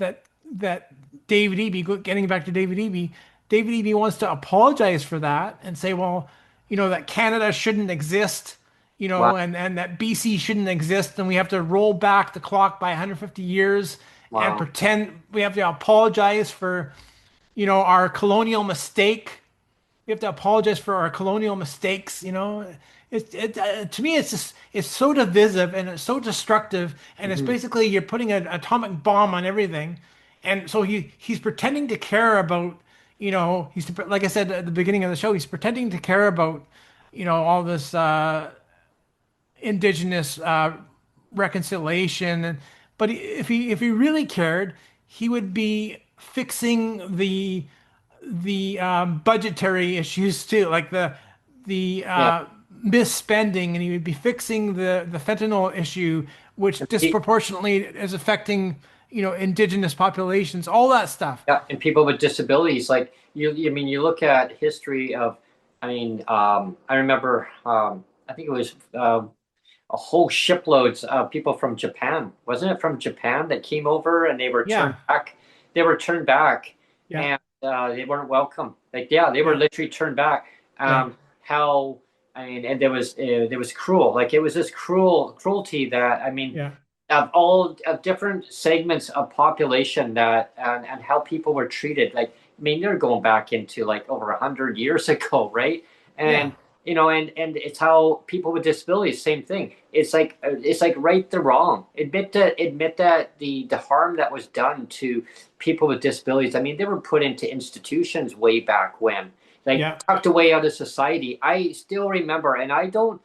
David Eby, getting back to David Eby wants to apologize for that and say, well, you know, that Canada shouldn't exist, you Wow. know, and that BC shouldn't exist, and we have to roll back the clock by 150 years and Wow. pretend we have to apologize for, you know, our colonial mistake. We have to apologize for our colonial mistakes. You know, to me, it's just, it's so divisive and it's so destructive, and it's Hmm. basically you're putting an atomic bomb on everything. And so he's pretending to care about, you know, he's, like I said at the beginning of the show, he's pretending to care about, you know, all this Indigenous reconciliation, and but if he really cared, he would be fixing the budgetary issues too, like the Yeah. misspending, and he would be fixing the fentanyl issue, which disproportionately is affecting, you know, Indigenous populations, all that stuff. Yeah, and people with disabilities, like I mean, you look at history of, I mean, I remember, I think it was a whole shiploads of people from Japan. Wasn't it from Japan that came over and they were turned Yeah, back? They were turned back, yeah, and they weren't welcome. Like, yeah, they were yeah, literally turned back. yeah, How, I mean, and there was cruel. Like, it was this cruelty that, I mean, yeah, of all of different segments of population, that and how people were treated. Like, I mean, they're going back into like over 100 years ago, right? yeah, And you know, and it's how people with disabilities, same thing. It's like right the wrong. Admit that the harm that was done to people with disabilities. I mean, they were put into institutions way back when, like yeah, tucked away out of society. I still remember, and I don't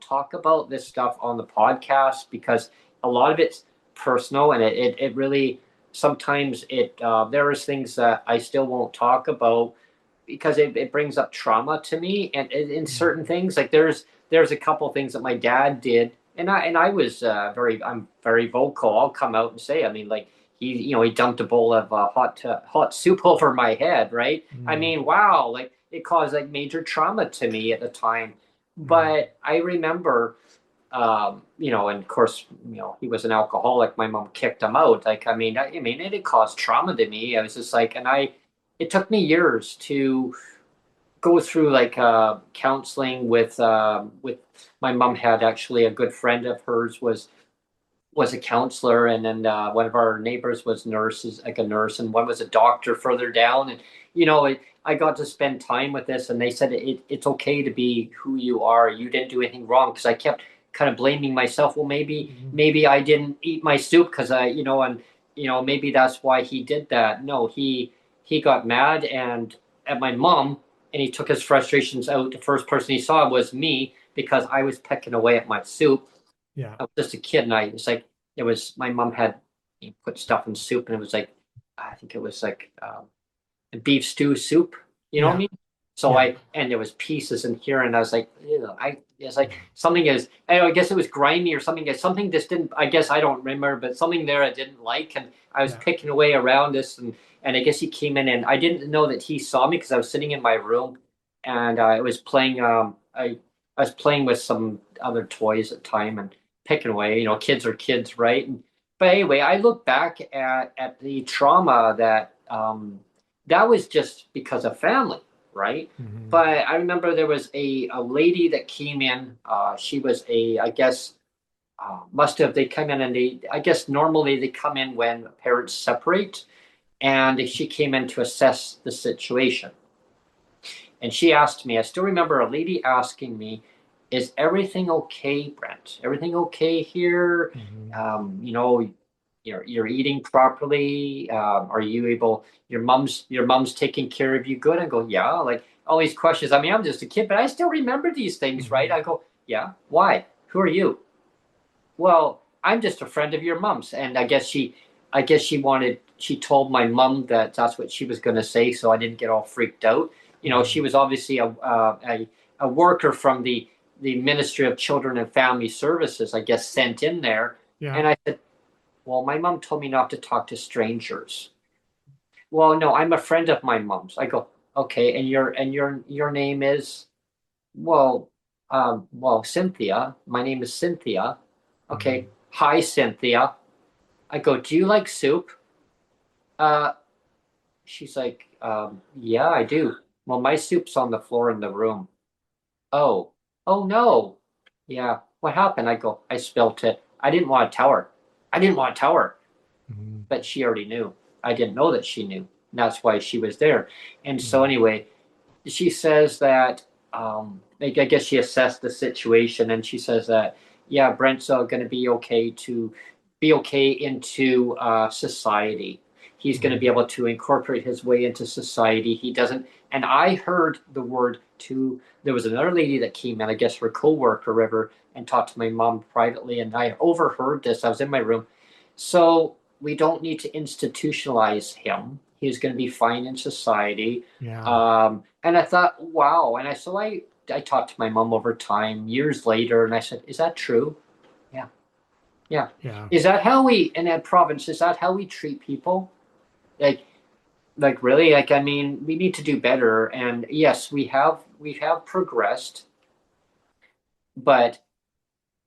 talk about this stuff on the podcast because a lot of it's personal, and it really sometimes there is things that I still won't talk about because it brings up trauma to me, and in certain things, like there's a couple things that my dad did, and I was I'm very vocal. I'll come out and say, I mean, like, he dumped a bowl of hot soup over my head, right? I mm, mean, wow, like it caused like major trauma to me at the time. mm, But I remember, and of course, he was an alcoholic. My mom kicked him out. Like, I mean, it had caused trauma to me. I was just like, it took me years to go through like counseling with my mom. Had actually a good friend of hers was was a counselor, and then one of our neighbors was nurses, like a nurse, and one was a doctor further down. And I got to spend time with this, and they said it's okay to be who you are. You didn't do anything wrong, because I kept kind of blaming myself. Well, maybe I didn't eat my soup because maybe that's why he did that. No, he got mad and at my mom, and he took his frustrations out. The first person he saw was me, because I was pecking away at my soup. Yeah. I was just a kid, and it was my mom had put stuff in soup, and it was like, I think it was like beef stew soup. You know what I mean? So and there was pieces in here, and I was like, it's like something is. I guess it was grimy or something. Something just didn't. I guess I don't remember, but something there I didn't like, and I was picking away around this, and I guess he came in, and I didn't know that he saw me, because I was sitting in my room, and I was playing. I was playing with some other toys at the time, and picking away. Kids are kids, right? But anyway, I look back at the trauma that was just because of family, right? Mm-hmm. But I remember there was a lady that came in. She was I guess, they come in, and I guess normally they come in when parents separate, and she came in to assess the situation. And she asked me, I still remember a lady asking me, is everything okay, Brent? Everything okay here? Mm-hmm. You're eating properly. Are you able? Your mom's taking care of you good? I go, yeah. Like all these questions. I mean, I'm just a kid, but I still remember these things, Mm-hmm. right? I go, yeah. Why? Who are you? Well, I'm just a friend of your mom's. And I guess she told my mom that that's what she was going to say, so I didn't get all freaked out. She was obviously a worker from the Ministry of Children and Family Services, I guess, sent in there. Yeah. And I said, well, my mom told me not to talk to strangers. Well, no, I'm a friend of my mom's. I go, okay, and your name is, well, Cynthia. My name is Cynthia. Okay. Hi, Cynthia. I go, do you like soup? She's like, yeah, I do. Well, my soup's on the floor in the room. Oh, oh no. Yeah. What happened? I go, I spilt it. I didn't want to tell her. Mm-hmm. But she already knew. I didn't know that she knew. And that's why she was there. And so anyway, she says that, I guess she assessed the situation, and she says that, yeah, Brent's going to be okay into society. He's going to be able to incorporate his way into society. He doesn't. And I heard the word there was another lady that came in, I guess her co-worker, River, and talked to my mom privately. And I overheard this. I was in my room. So we don't need to institutionalize him. He's going to be fine in society. Yeah. And I thought, wow. And I talked to my mom over time, years later, and I said, is that true? Yeah. Yeah. Yeah. Is that how in that province, is that how we treat people? Like really? Like, I mean, we need to do better. And yes, we have progressed, but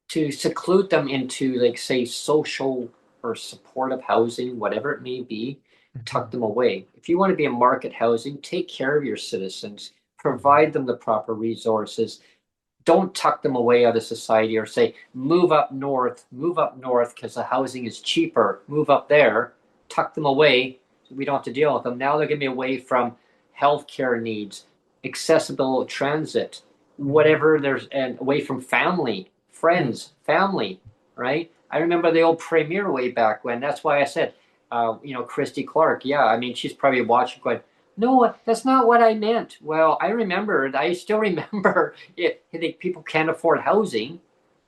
to seclude them into, like, say, social or supportive housing, whatever it may be, tuck them away. If you want to be in market housing, take care of your citizens, provide them the proper resources. Don't tuck them away out of society or say, move up north because the housing is cheaper, move up there, tuck them away. We don't have to deal with them. Now they're going to be away from healthcare needs, accessible transit, whatever and away from family, friends, family, right? I remember the old premier way back when. That's why I said, Christy Clark. Yeah, I mean, she's probably watching going, no, that's not what I meant. Well, I still remember if people can't afford housing,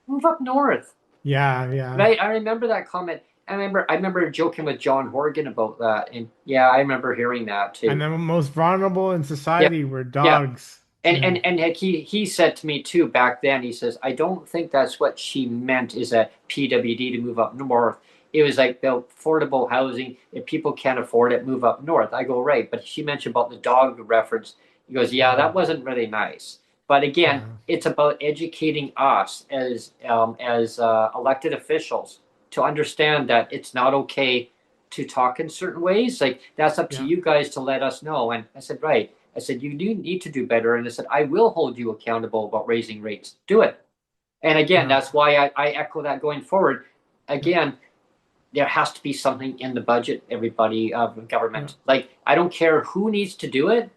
move up north. Yeah. Yeah. Right? I remember that comment. I remember joking with John Horgan about that. And yeah, I remember hearing that too. And the most vulnerable in society were dogs. And he said to me too back then, he says, I don't think that's what she meant, is a PWD to move up north. It was like the affordable housing. If people can't afford it, move up north. I go, right. But she mentioned about the dog reference. He goes, yeah, that wasn't really nice. But again, it's about educating us as elected officials to understand that it's not okay to talk in certain ways. Like, that's up to you guys to let us know. And I said, right. I said, you do need to do better. And I said, I will hold you accountable about raising rates. Do it. And again, that's why I echo that going forward. again, there has to be something in the budget, everybody of government. Like, I don't care who needs to do it,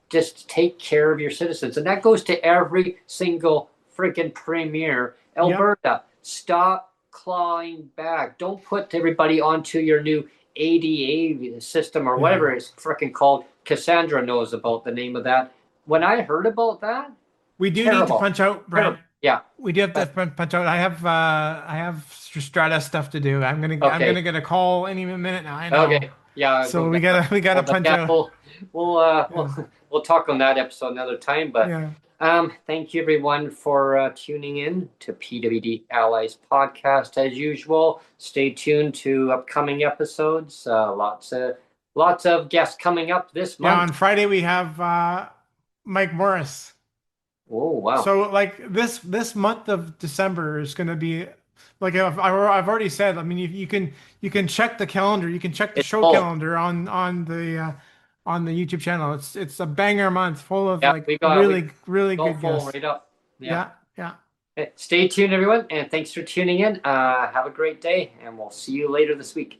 just take care of your citizens. And that goes to every single freaking premier. Alberta, stop clawing back. Don't put everybody onto your new ADA system or whatever it's freaking called. Cassandra knows about the name of that. When I heard about that, we do need to punch out, Brent. Yeah, we do have to punch out. I have strata stuff to do. I'm gonna get a call any minute now. I know. Okay. Yeah. So we gotta punch out. We'll talk on that episode another time. But thank you everyone for tuning in to PWD Allies podcast as usual. Stay tuned to upcoming episodes. Lots of guests coming up this month. Yeah, on Friday we have Mike Morris. Oh wow! So like this month of December is going to be like I've already said. I mean, you can check the calendar. You can check the show calendar on the YouTube channel. It's a banger month full of really good guests. Right up. Yeah. Okay, stay tuned, everyone, and thanks for tuning in. Have a great day, and we'll see you later this week.